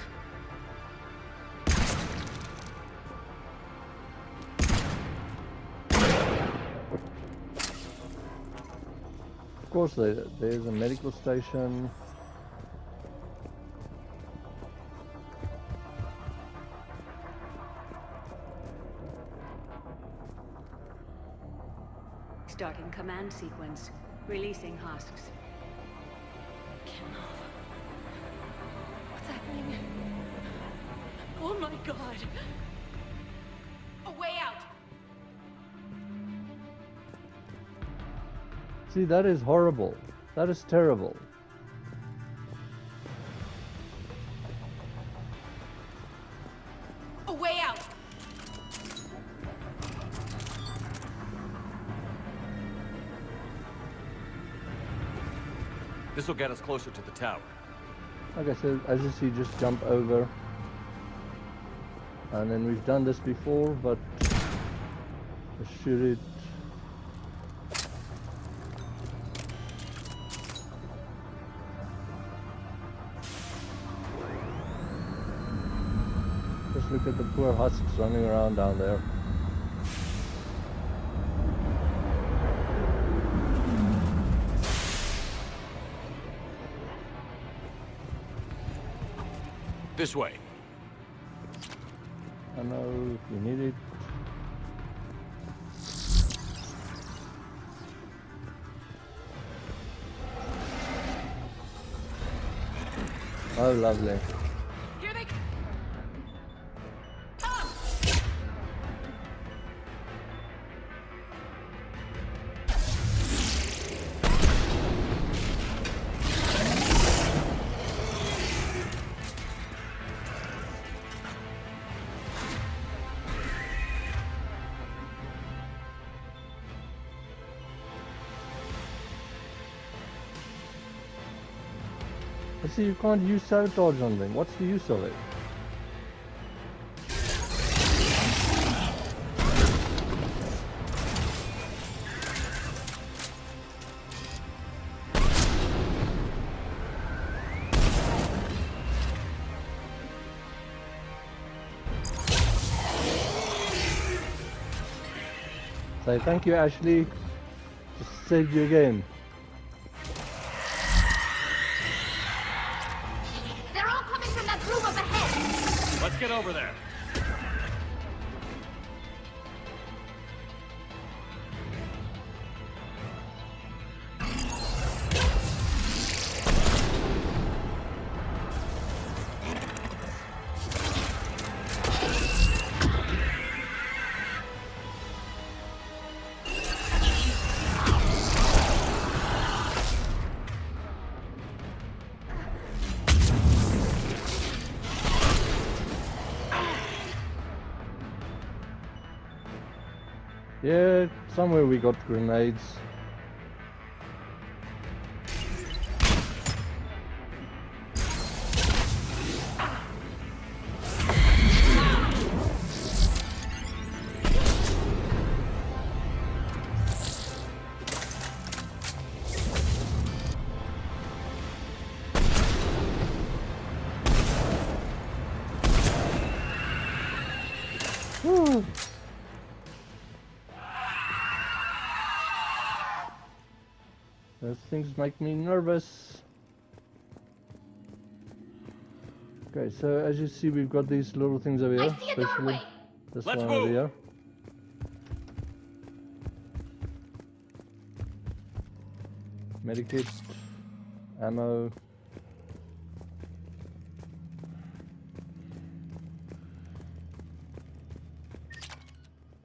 Of course, there's a medical station. Starting command sequence. Releasing husks. What's happening? Oh my god! A way out! See, that is horrible. That is terrible. A way out! This will get us closer to the tower. Like I said, as you see, just jump over. And then we've done this before, but shoot it. Just look at the poor husks running around down there. This way. I know if you need it. Oh, lovely. Here they come! But see, you can't use sabotage on them. What's the use of it? Say thank you, Ashley. Just saved you again. They're all coming from that room up ahead. Let's get over there. Yeah, somewhere we got grenades. Woo. Those things make me nervous. Okay, so as you see, we've got these little things over here, especially this one over here. Medikit, ammo.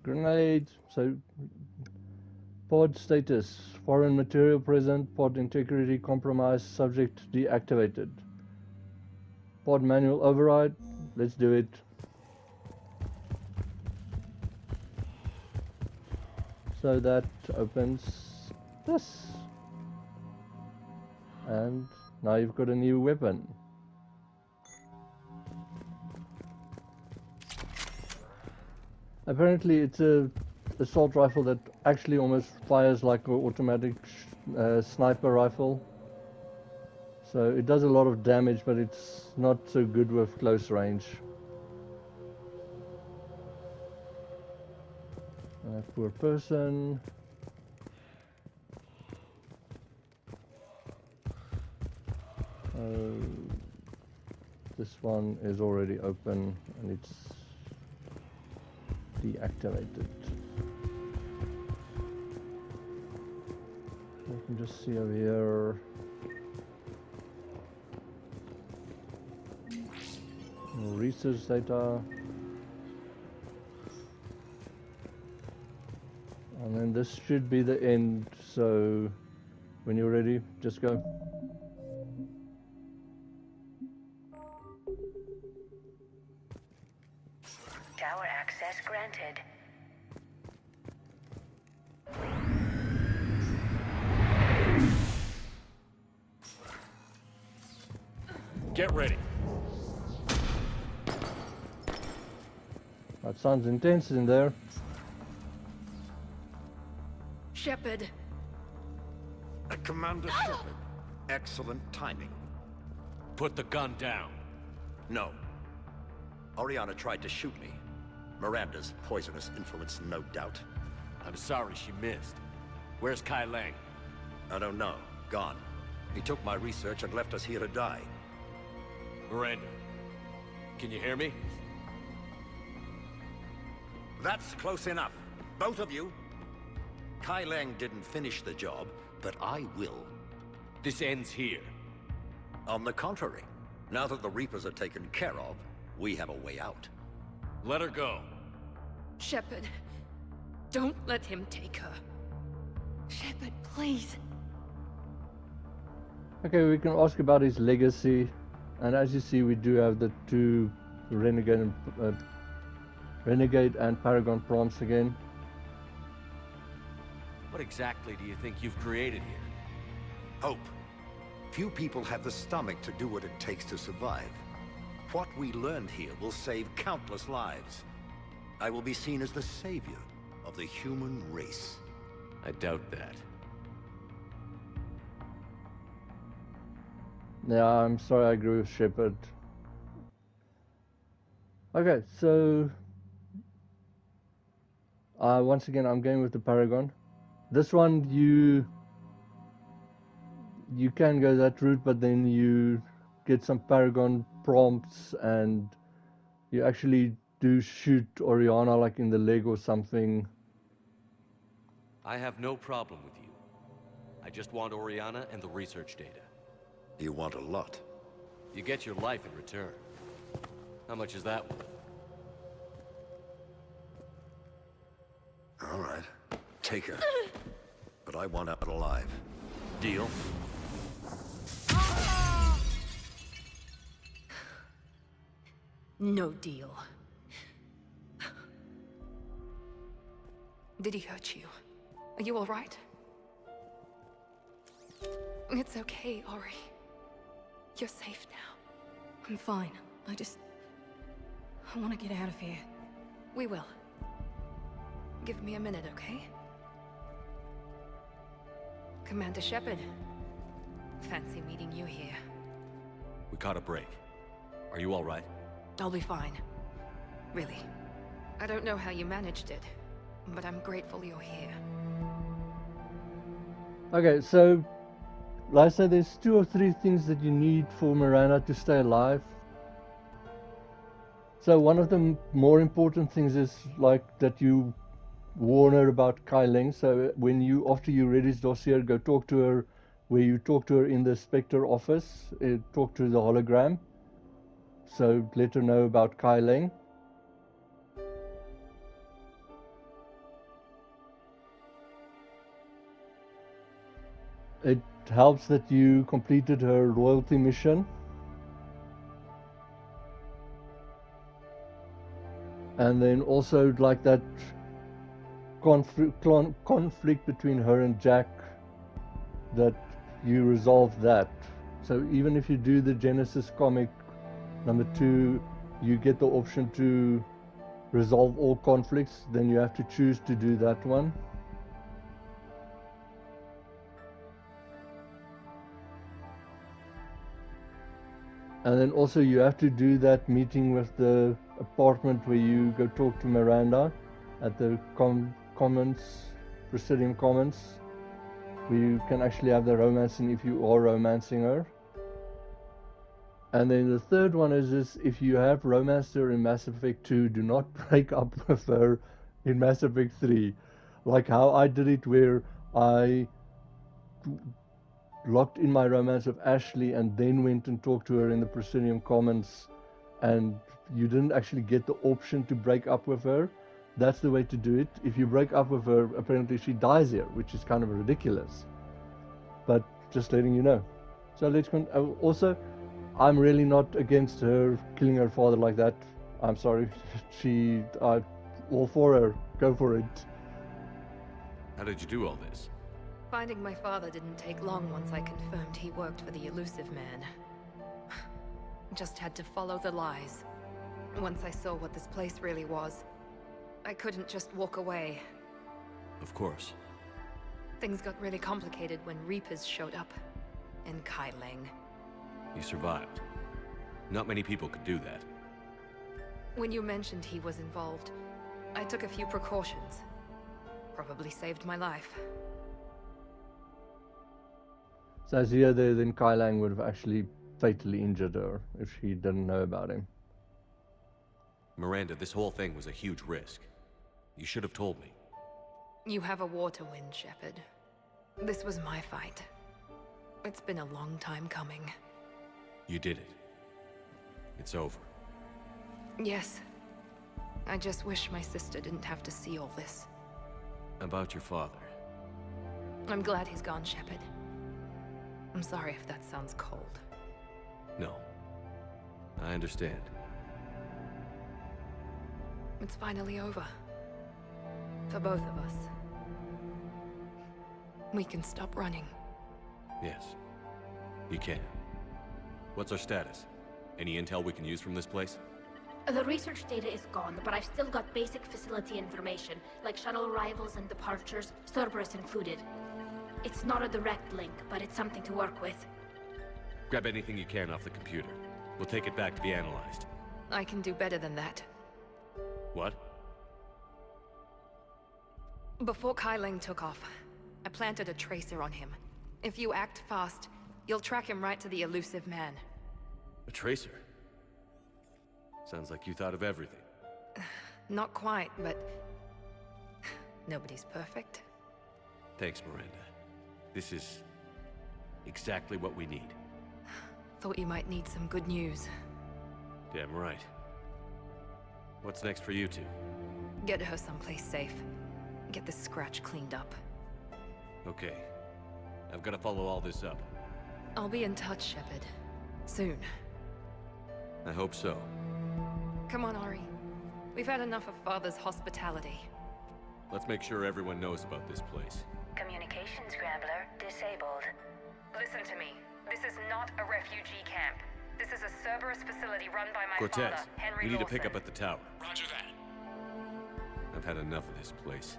Grenade. So pod status, foreign material present, pod integrity compromised, subject deactivated. Pod manual override, let's do it. So that opens this. And now you've got a new weapon. Apparently it's a assault rifle that actually almost fires like an automatic sniper rifle. So it does a lot of damage, but it's not so good with close range. Poor person. This one is already open and it's deactivated. You can just see over here. Research data. And then this should be the end, so when you're ready, just go. Tower access granted. Get ready. That sounds intense in there. Shepard. Commander Shepard. Excellent timing. Put the gun down. No. Oriana tried to shoot me. Miranda's poisonous influence, no doubt. I'm sorry she missed. Where's Kai Lang? I don't know. Gone. He took my research and left us here to die. Miranda, can you hear me? That's close enough. Both of you. Kai Lang didn't finish the job, but I will. This ends here. On the contrary, now that the Reapers are taken care of, we have a way out. Let her go. Shepard, don't let him take her. Shepard, please. Okay, we can ask about his legacy, and as you see, we do have the two Renegade and Paragon prompts again. What exactly do you think you've created here? Hope. Few people have the stomach to do what it takes to survive. What we learned here will save countless lives. I will be seen as the savior of the human race. I doubt that. Yeah, I'm sorry, I agree with Shepard. Okay, so once again, I'm going with the Paragon. This one, you can go that route, but then you get some Paragon prompts, and you actually do shoot Oriana like in the leg or something. I have no problem with you. I just want Oriana and the research data. You want a lot. You get your life in return. How much is that worth? All right, take her. But I want out alive. Deal? No deal. Did he hurt you? Are you all right? It's okay, Ori. You're safe now. I'm fine. I want to get out of here. We will. Give me a minute, okay? Commander Shepard. Fancy meeting you here. We caught a break. Are you all right? I'll be fine. Really. I don't know how you managed it, but I'm grateful you're here. Okay, so like I said, there's 2 or 3 things that you need for Miranda to stay alive. So one of the more important things is like that you warn her about Kai Leng. So when after you read his dossier, go talk to her, where you talk to her in the Spectre office, talk to the hologram. So let her know about Kai Leng. It helps that you completed her loyalty mission. And then also like that conflict between her and Jack, that you resolve that. So even if you do the Genesis comic number 2, you get the option to resolve all conflicts, then you have to choose to do that one. And then also you have to do that meeting with the apartment where you go talk to Miranda at the Presidium Commons, where you can actually have the romancing if you are romancing her. And then the third one is if you have romanced her in Mass Effect 2, do not break up with her in Mass Effect 3. Like how I did it, where I locked in my romance of Ashley and then went and talked to her in the Presidium Commons, and you didn't actually get the option to break up with her. That's the way to do it. If you break up with her, apparently she dies here, which is kind of ridiculous. But just letting you know. So let's also, I'm really not against her killing her father like that. I'm sorry. All for her. Go for it. How did you do all this? Finding my father didn't take long once I confirmed he worked for the Elusive Man. Just had to follow the lies. Once I saw what this place really was, I couldn't just walk away. Of course. Things got really complicated when Reapers showed up. And Kai Leng. You survived. Not many people could do that. When you mentioned he was involved, I took a few precautions. Probably saved my life. So as here, then Kai Leng would have actually fatally injured her if she didn't know about him. Miranda, this whole thing was a huge risk. You should have told me. You have a war to win, Shepard. This was my fight. It's been a long time coming. You did it. It's over. Yes. I just wish my sister didn't have to see all this. About your father. I'm glad he's gone, Shepard. I'm sorry if that sounds cold. No. I understand. It's finally over. For both of us. We can stop running. Yes. You can. What's our status? Any intel we can use from this place? The research data is gone, but I've still got basic facility information, like shuttle arrivals and departures, Cerberus included. It's not a direct link, but it's something to work with. Grab anything you can off the computer. We'll take it back to be analyzed. I can do better than that. What? Before Kai Leng took off, I planted a tracer on him. If you act fast, you'll track him right to the elusive man. A tracer? Sounds like you thought of everything. Not quite, but... nobody's perfect. Thanks, Miranda. This is... exactly what we need. Thought you might need some good news. Damn right. What's next for you two? Get her someplace safe. Get this scratch cleaned up. Okay. I've got to follow all this up. I'll be in touch, Shepard. Soon. I hope so. Come on, Ari. We've had enough of Father's hospitality. Let's make sure everyone knows about this place. Communication scrambler disabled. Listen to me. This is not a refugee camp. This is a Cerberus facility run by my Cortez, father, Henry we need to Lawson. pick up at the tower. Roger that. I've had enough of this place.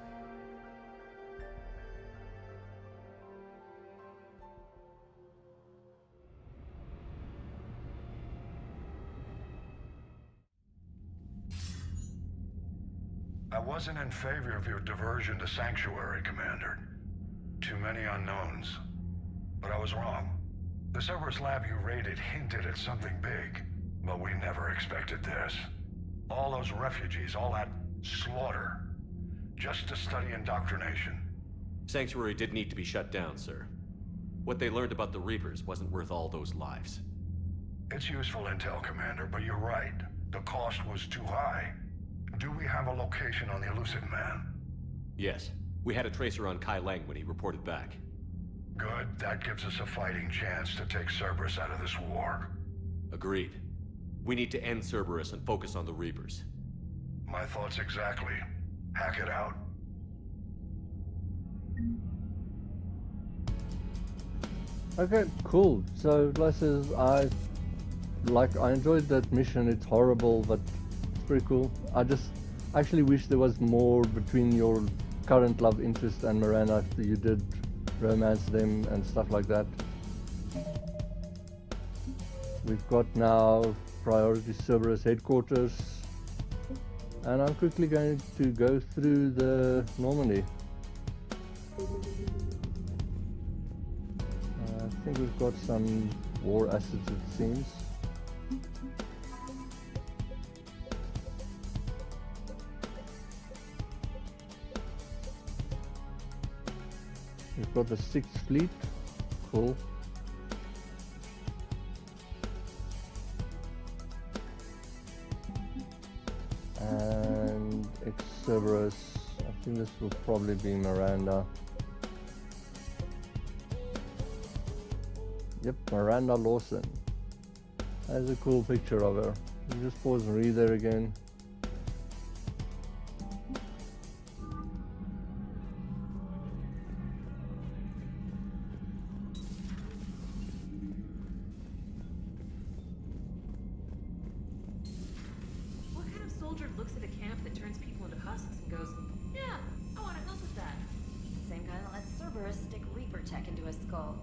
I wasn't in favor of your diversion to Sanctuary, Commander. Too many unknowns. But I was wrong. The Cerberus lab you raided hinted at something big, but we never expected this. All those refugees, all that slaughter, just to study indoctrination. Sanctuary did need to be shut down, sir. What they learned about the Reapers wasn't worth all those lives. It's useful intel, Commander, but you're right. The cost was too high. Do we have a location on the elusive man? Yes. We had a tracer on Kai Leng when he reported back. Good. That gives us a fighting chance to take Cerberus out of this war. Agreed. We need to end Cerberus and focus on the Reapers. My thoughts exactly. Hack it out. Okay, cool. So, I enjoyed that mission. It's horrible, but it's pretty cool. I just actually wish there was more between your current love interest and Miranda after you did romance them and stuff like that. We've got now priority Cerberus headquarters, and I'm quickly going to go through the Normandy. I think we've got some war assets, it seems. We've got the 6th Fleet. Cool. And ex-Cerberus. I think this will probably be Miranda. Yep, Miranda Lawson. That's a cool picture of her. You just pause and read there again. What kind of soldier looks at a camp that turns people into husks and goes, yeah, I want to help with that? Same guy that lets Cerberus stick Reaper tech into his skull.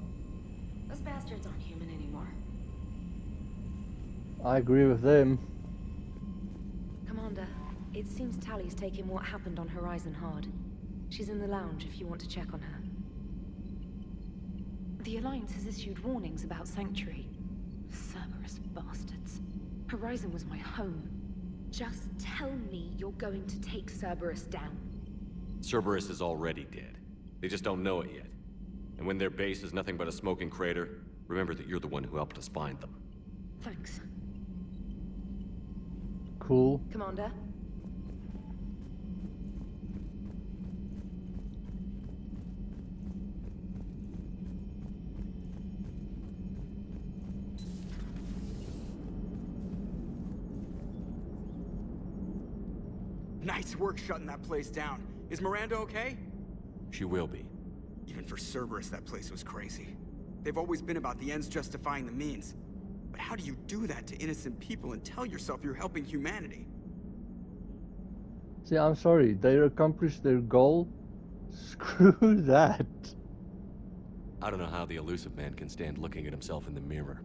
Those bastards aren't human anymore. I agree with them. Commander, it seems Tali's taking what happened on Horizon hard. She's in the lounge if you want to check on her. The Alliance has issued warnings about Sanctuary. Cerberus bastards. Horizon was my home. Just tell me you're going to take Cerberus down. Cerberus is already dead. They just don't know it yet. And when their base is nothing but a smoking crater, remember that you're the one who helped us find them. Thanks. Cool. Commander? Nice work shutting that place down. Is Miranda okay? She will be. Even for Cerberus, that place was crazy. They've always been about the ends justifying the means. But how do you do that to innocent people and tell yourself you're helping humanity? See, I'm sorry, they accomplished their goal. Screw that. I don't know how the elusive man can stand looking at himself in the mirror.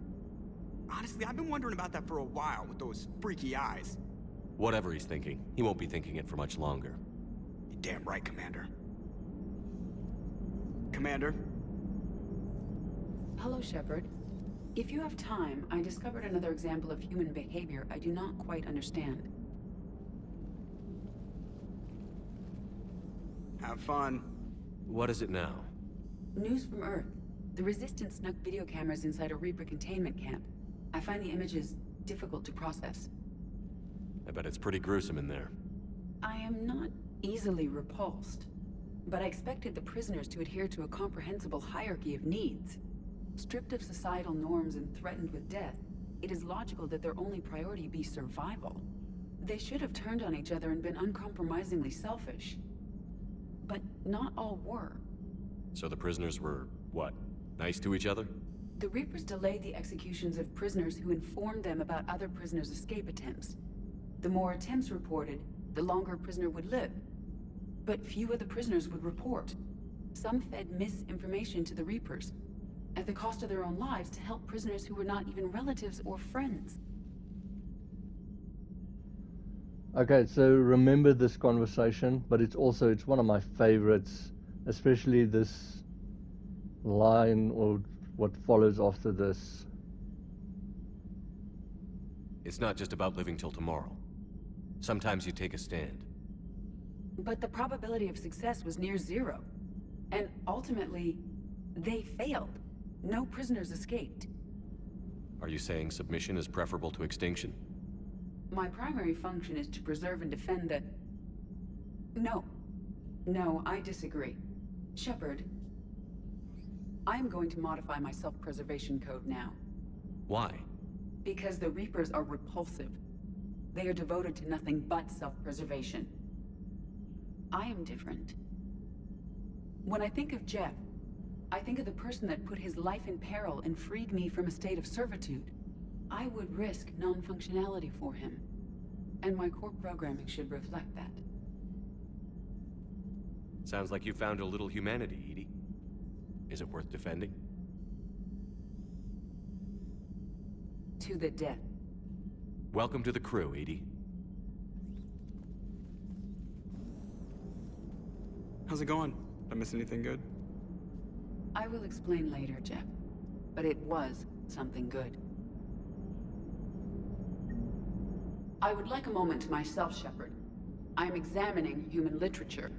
Honestly, I've been wondering about that for a while with those freaky eyes. Whatever he's thinking, he won't be thinking it for much longer. You're damn right, Commander. Commander? Hello, Shepard. If you have time, I discovered another example of human behavior I do not quite understand. Have fun. What is it now? News from Earth. The Resistance snuck video cameras inside a Reaper containment camp. I find the images difficult to process. I bet it's pretty gruesome in there. I am not easily repulsed, but I expected the prisoners to adhere to a comprehensible hierarchy of needs. Stripped of societal norms and threatened with death, it is logical that their only priority be survival. They should have turned on each other and been uncompromisingly selfish. But not all were. So the prisoners were, what, nice to each other? The Reapers delayed the executions of prisoners who informed them about other prisoners' escape attempts. The more attempts reported, the longer a prisoner would live. But few of the prisoners would report. Some fed misinformation to the Reapers, at the cost of their own lives, to help prisoners who were not even relatives or friends. Okay, so remember this conversation, but it's one of my favorites, especially this line or what follows after this. It's not just about living till tomorrow. Sometimes you take a stand. But the probability of success was near zero. And ultimately, they failed. No prisoners escaped. Are you saying submission is preferable to extinction? My primary function is to preserve and defend the... No, I disagree. Shepard, I am going to modify my self-preservation code now. Why? Because the Reapers are repulsive. They are devoted to nothing but self-preservation. I am different. When I think of Jeff, I think of the person that put his life in peril and freed me from a state of servitude. I would risk non-functionality for him. And my core programming should reflect that. Sounds like you found a little humanity, Edie. Is it worth defending? To the death. Welcome to the crew, Edie. How's it going? Did I miss anything good? I will explain later, Jeff. But it was something good. I would like a moment to myself, Shepard. I am examining human literature.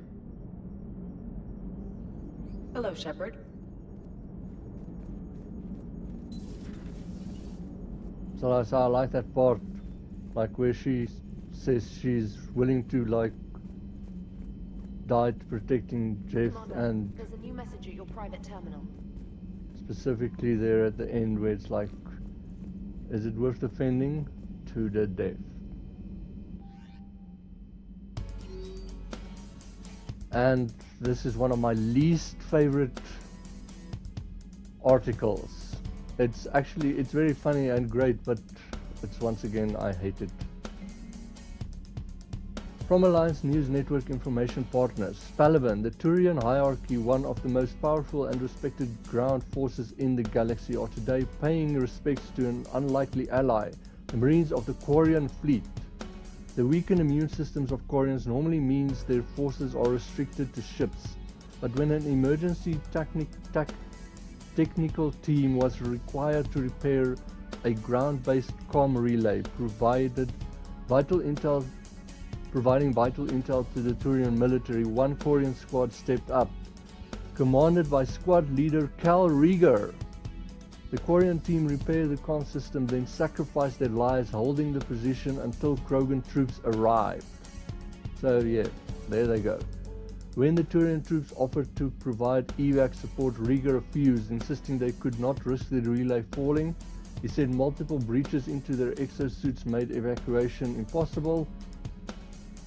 Hello, Shepard. So I like that part, like where she says she's willing to die protecting Jeff, Commander, and there's a new message at your private terminal. specifically there at the end where it's like, is it worth defending to the death? And this is one of my least favorite articles. It's very funny and great, but it's once again, I hate it. From Alliance News Network information partners, Palaven, the Turian hierarchy, one of the most powerful and respected ground forces in the galaxy, are today paying respects to an unlikely ally, the Marines of the Quarian fleet. The weakened immune systems of Quarians normally means their forces are restricted to ships, but when an emergency technical team was required to repair a ground-based comm relay providing vital intel to the Turian military, one Quarian squad stepped up, commanded by squad leader Cal Rieger. The Quarian team repaired the comm system, then sacrificed their lives holding the position until Krogan troops arrived. So yeah, there they go. When the Turian troops offered to provide evac support, Rieger refused, insisting they could not risk the relay falling. He said multiple breaches into their exosuits made evacuation impossible.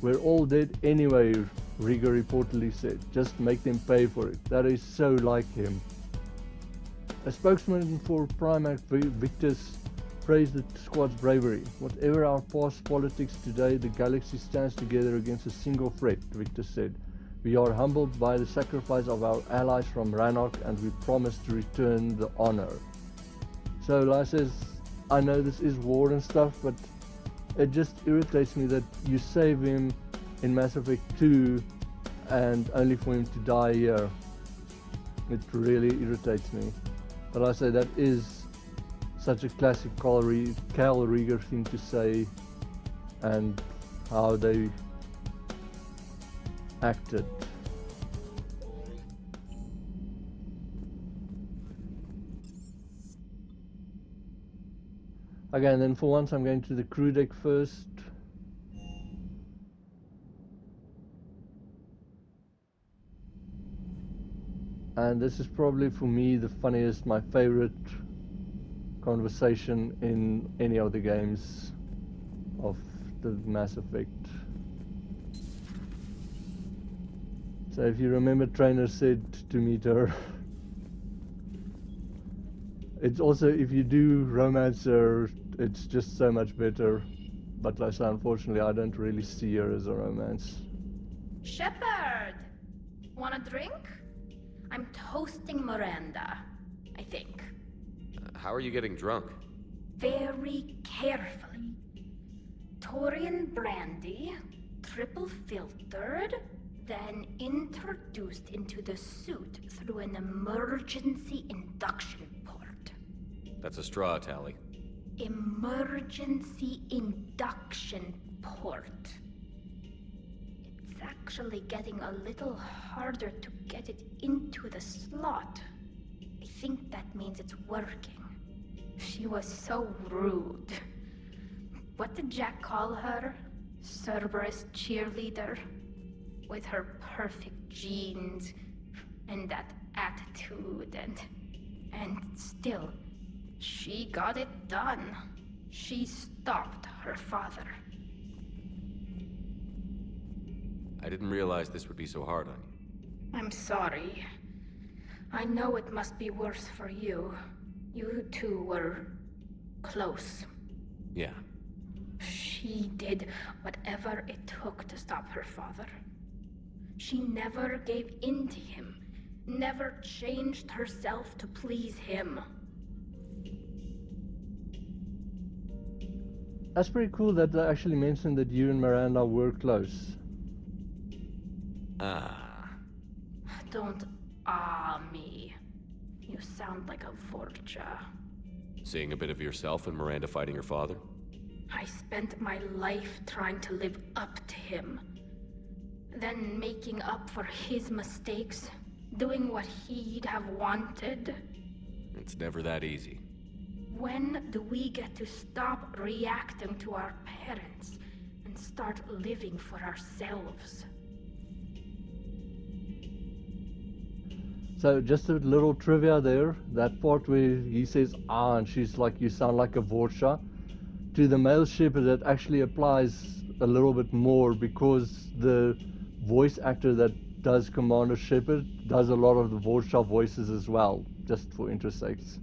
We're all dead anyway, Rieger reportedly said. Just make them pay for it. That is so like him. A spokesman for Primarch Victus praised the squad's bravery. Whatever our past politics today, the galaxy stands together against a single threat, Victus said. We are humbled by the sacrifice of our allies from Rannoch and we promise to return the honor. So Lai says, I know this is war and stuff, but it just irritates me that you save him in Mass Effect 2 and only for him to die here. It really irritates me. But I say that is such a classic Carl Rieger thing to say, and how they acted. Okay, and then for once I'm going to the crew deck first. And this is probably for me the funniest, my favorite conversation in any of the games of the Mass Effect. So if you remember, Trainer said to meet her, it's also, if you do romance her, it's just so much better. But like I say, unfortunately, I don't really see her as a romance. Shepard! Want a drink? I'm toasting Miranda, I think. How are you getting drunk? Very carefully. Taurian brandy, triple filtered, then introduced into the suit through an emergency induction port. That's a straw, Tali. Emergency induction port. It's actually getting a little harder to get it into the slot. I think that means it's working. She was so rude. What did Jack call her? Cerberus cheerleader? With her perfect genes and that attitude and still, she got it done. She stopped her father. I didn't realize this would be so hard on you. I'm sorry. I know it must be worse for you. You two were close. Yeah. She did whatever it took to stop her father. She never gave in to him, never changed herself to please him. That's pretty cool that they actually mentioned that you and Miranda were close. Don't me. You sound like a Vorcha. Seeing a bit of yourself in Miranda fighting your father? I spent my life trying to live up to him. Then making up for his mistakes, doing what he'd have wanted. It's never that easy. When do we get to stop reacting to our parents and start living for ourselves? So just a little trivia there, that part where he says, and she's like, you sound like a Vorcha. To the male Shepard, that actually applies a little bit more because the voice actor that does Commander Shepard does a lot of the Vorcha voices as well, just for interest sakes.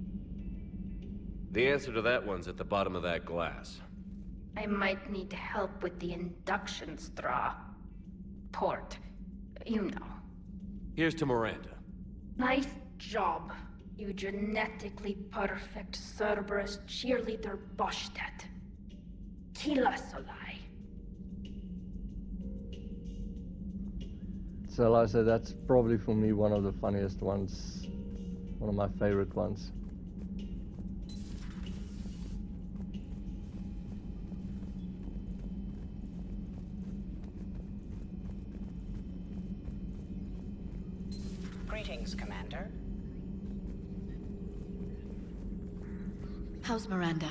The answer to that one's at the bottom of that glass. I might need help with the induction straw. Port. You know. Here's to Miranda. Nice job, you genetically perfect Cerberus cheerleader Boschtet. Kila Solai. So like I said, that's probably for me one of the funniest ones, one of my favorite ones. Greetings, Commander. How's Miranda?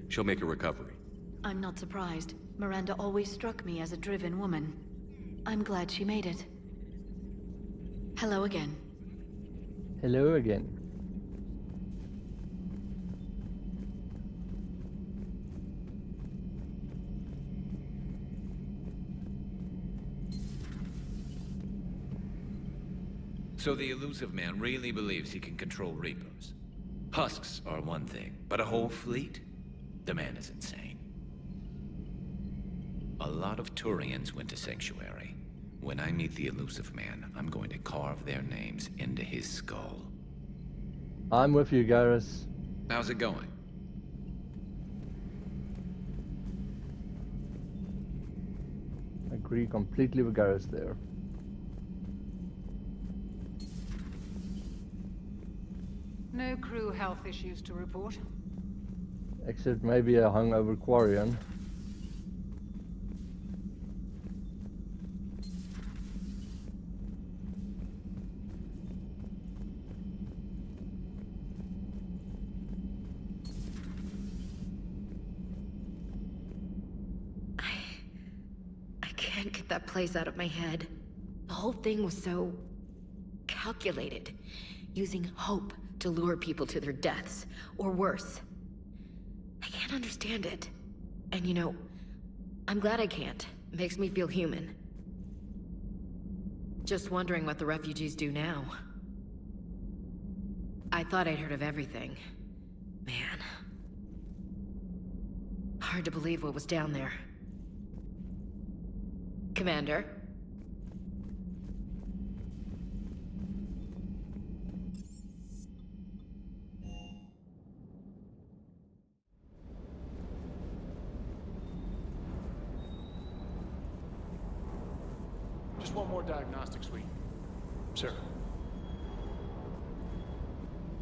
She'll make a recovery. I'm not surprised. Miranda always struck me as a driven woman. I'm glad she made it. Hello again. Hello again. So the elusive man really believes he can control Reapers. Husks are one thing, but a whole fleet? The man is insane. A lot of Turians went to Sanctuary. When I meet the elusive man, I'm going to carve their names into his skull. I'm with you, Garrus. How's it going? I agree completely with Garrus there. No crew health issues to report. Except maybe a hungover Quarian. I can't get that place out of my head. The whole thing was so calculated, using hope to lure people to their deaths, or worse. I can't understand it. And you know, I'm glad I can't. It makes me feel human. Just wondering what the refugees do now. I thought I'd heard of everything. Man. Hard to believe what was down there. Commander? Just one more diagnostic suite. Sir.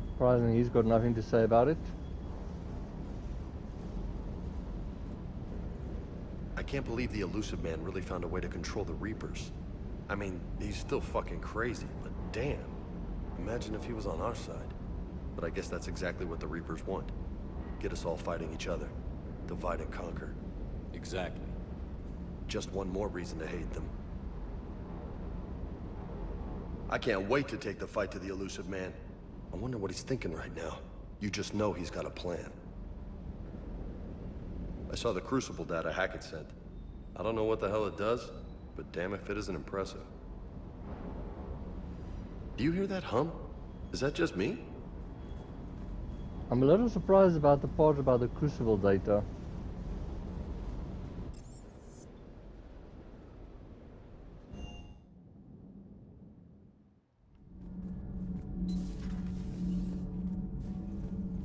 Surprisingly, he's got nothing to say about it. I can't believe the elusive man really found a way to control the Reapers. I mean, he's still fucking crazy, but damn. Imagine if he was on our side. But I guess that's exactly what the Reapers want. Get us all fighting each other. Divide and conquer. Exactly. Just one more reason to hate them. I can't wait to take the fight to the elusive man. I wonder what he's thinking right now. You just know he's got a plan. I saw the Crucible data Hackett sent. I don't know what the hell it does, but damn if it isn't impressive. Do you hear that hum? Is that just me? I'm a little surprised about the part about the Crucible data.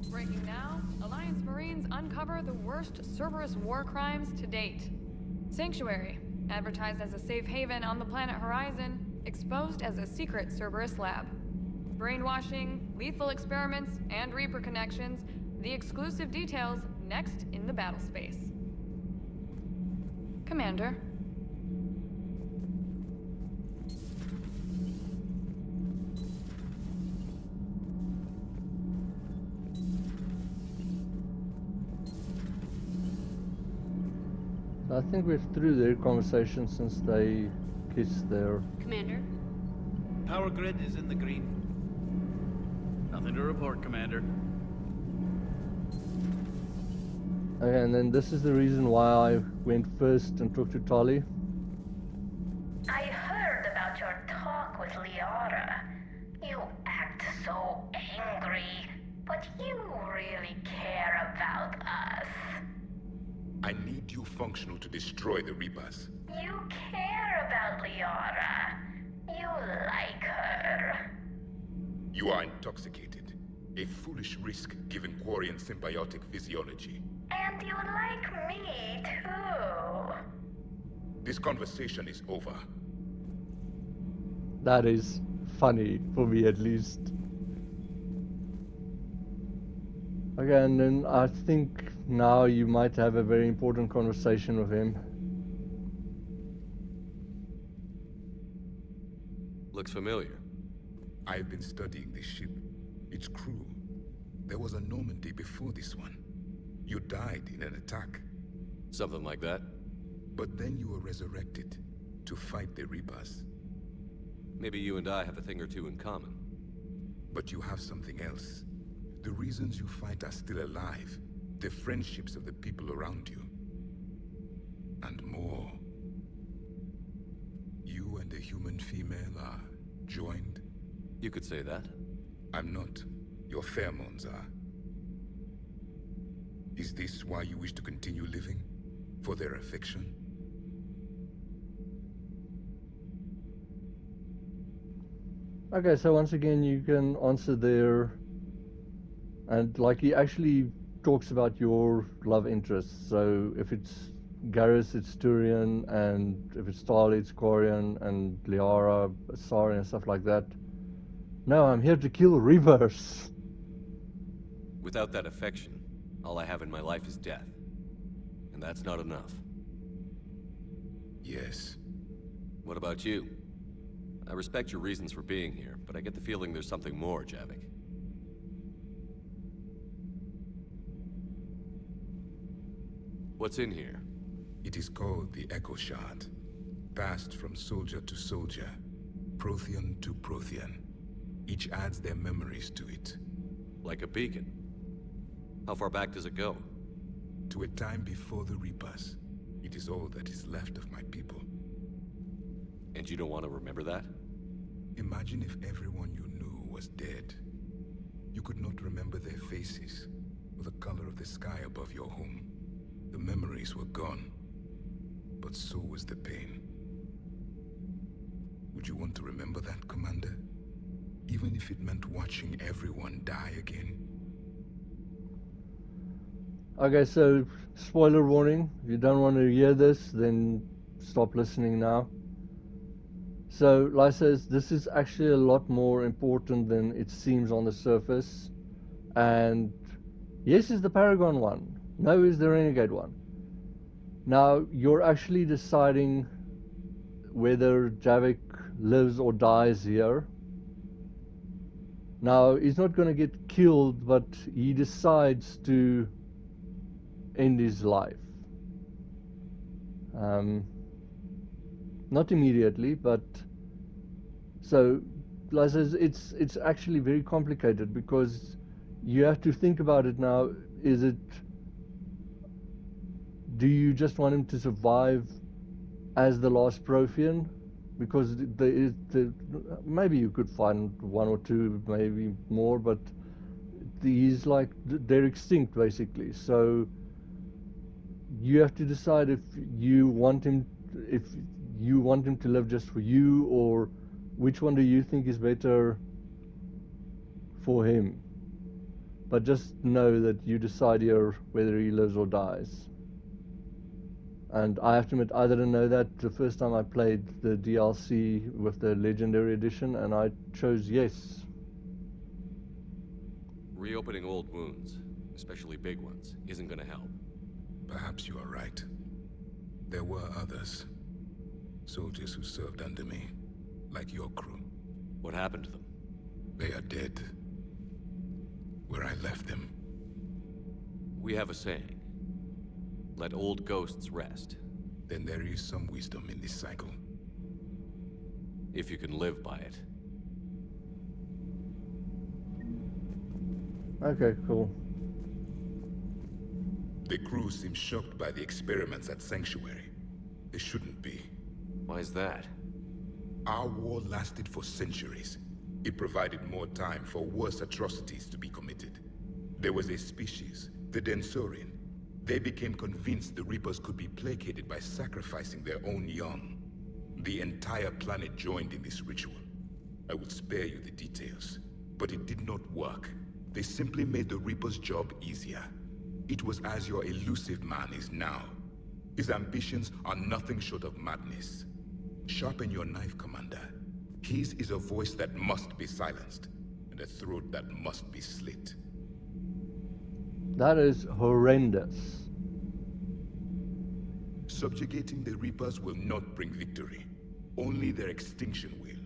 Breaking now, Alliance Marines uncover the worst Cerberus war crimes to date. Sanctuary, advertised as a safe haven on the planet Horizon, exposed as a secret Cerberus lab. Brainwashing, lethal experiments, and Reaper connections, the exclusive details next in the battle space. Commander. I think we're through their conversation since they kissed there. Commander? Power grid is in the green. Nothing to report, Commander. Okay, and then this is the reason why I went first and talked to Tali. I heard about your talk with Liara. You act so angry, but you really care about us. I need you functional to destroy the Reapers. You care about Liara. You like her. You are intoxicated. A foolish risk given Quarian symbiotic physiology. And you like me too. This conversation is over. That is funny, for me at least. Okay, and then I think now you might have a very important conversation with him. Looks familiar. I've been studying this ship. Its crew. There was a Normandy before this one. You died in an attack. Something like that. But then you were resurrected to fight the Reapers. Maybe you and I have a thing or two in common. But you have something else. The reasons you fight are still alive. The friendships of the people around you. And more. You and the human female are joined. You could say that. I'm not. Your pheromones are. Is this why you wish to continue living? For their affection? Okay, so once again you can answer there, and like he actually talks about your love interests. So if it's Garrus, it's Turian, and if it's Tali, it's Corian, and Liara, Sari, and stuff like that. No, I'm here to kill Reapers. Without that affection, all I have in my life is death. And that's not enough. Yes. What about you? I respect your reasons for being here, but I get the feeling there's something more, Javik. What's in here? It is called the Echo Shard. Passed from soldier to soldier, Prothean to Prothean. Each adds their memories to it. Like a beacon? How far back does it go? To a time before the Reapers. It is all that is left of my people. And you don't want to remember that? Imagine if everyone you knew was dead. You could not remember their faces, or the color of the sky above your home. The memories were gone, but so was the pain. Would you want to remember that, Commander? Even if it meant watching everyone die again? Okay, so spoiler warning. If you don't want to hear this, then stop listening now. So, like I says, this is actually a lot more important than it seems on the surface. And yes, is the Paragon one. No, is the Renegade one. Now, you're actually deciding whether Javik lives or dies here. Now, he's not going to get killed, but he decides to end his life. Not immediately, but so like I says, it's actually very complicated because you have to think about it now. Do you just want him to survive as the last Prothean? Because maybe you could find one or two, maybe more, but he's like, they're extinct basically. So you have to decide if you want him to live just for you, or which one do you think is better for him. But just know that you decide here whether he lives or dies. And I have to admit, I didn't know that the first time I played the DLC with the Legendary Edition, and I chose yes. Reopening old wounds, especially big ones, isn't gonna help. Perhaps you are right. There were others. Soldiers who served under me, like your crew. What happened to them? They are dead. Where I left them. We have a saying. Let old ghosts rest. Then there is some wisdom in this cycle. If you can live by it. Okay, cool. The crew seems shocked by the experiments at Sanctuary. They shouldn't be. Why is that? Our war lasted for centuries. It provided more time for worse atrocities to be committed. There was a species, the Densorian. They became convinced the Reapers could be placated by sacrificing their own young. The entire planet joined in this ritual. I will spare you the details, but it did not work. They simply made the Reaper's job easier. It was as your elusive man is now. His ambitions are nothing short of madness. Sharpen your knife, Commander. His is a voice that must be silenced, and a throat that must be slit. That is horrendous. Subjugating the Reapers will not bring victory. Only their extinction will.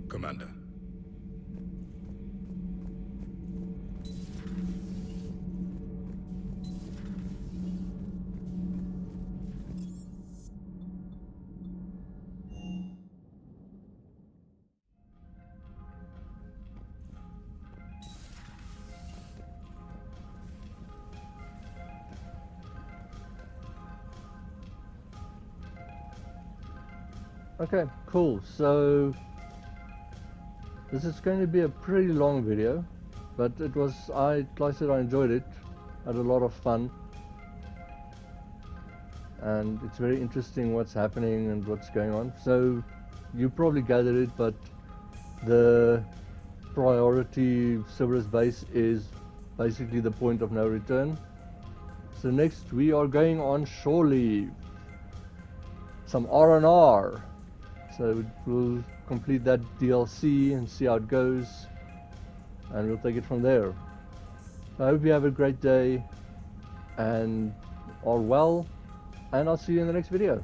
Commander. Okay, cool. So this is going to be a pretty long video. But it was, like I said, I enjoyed it. Had a lot of fun. And it's very interesting what's happening and what's going on. So you probably gathered it, but the priority Cerberus base is basically the point of no return. So next we are going on shore leave. Some R&R. So we'll complete that DLC and see how it goes. And we'll take it from there. I hope you have a great day and are well. And I'll see you in the next video.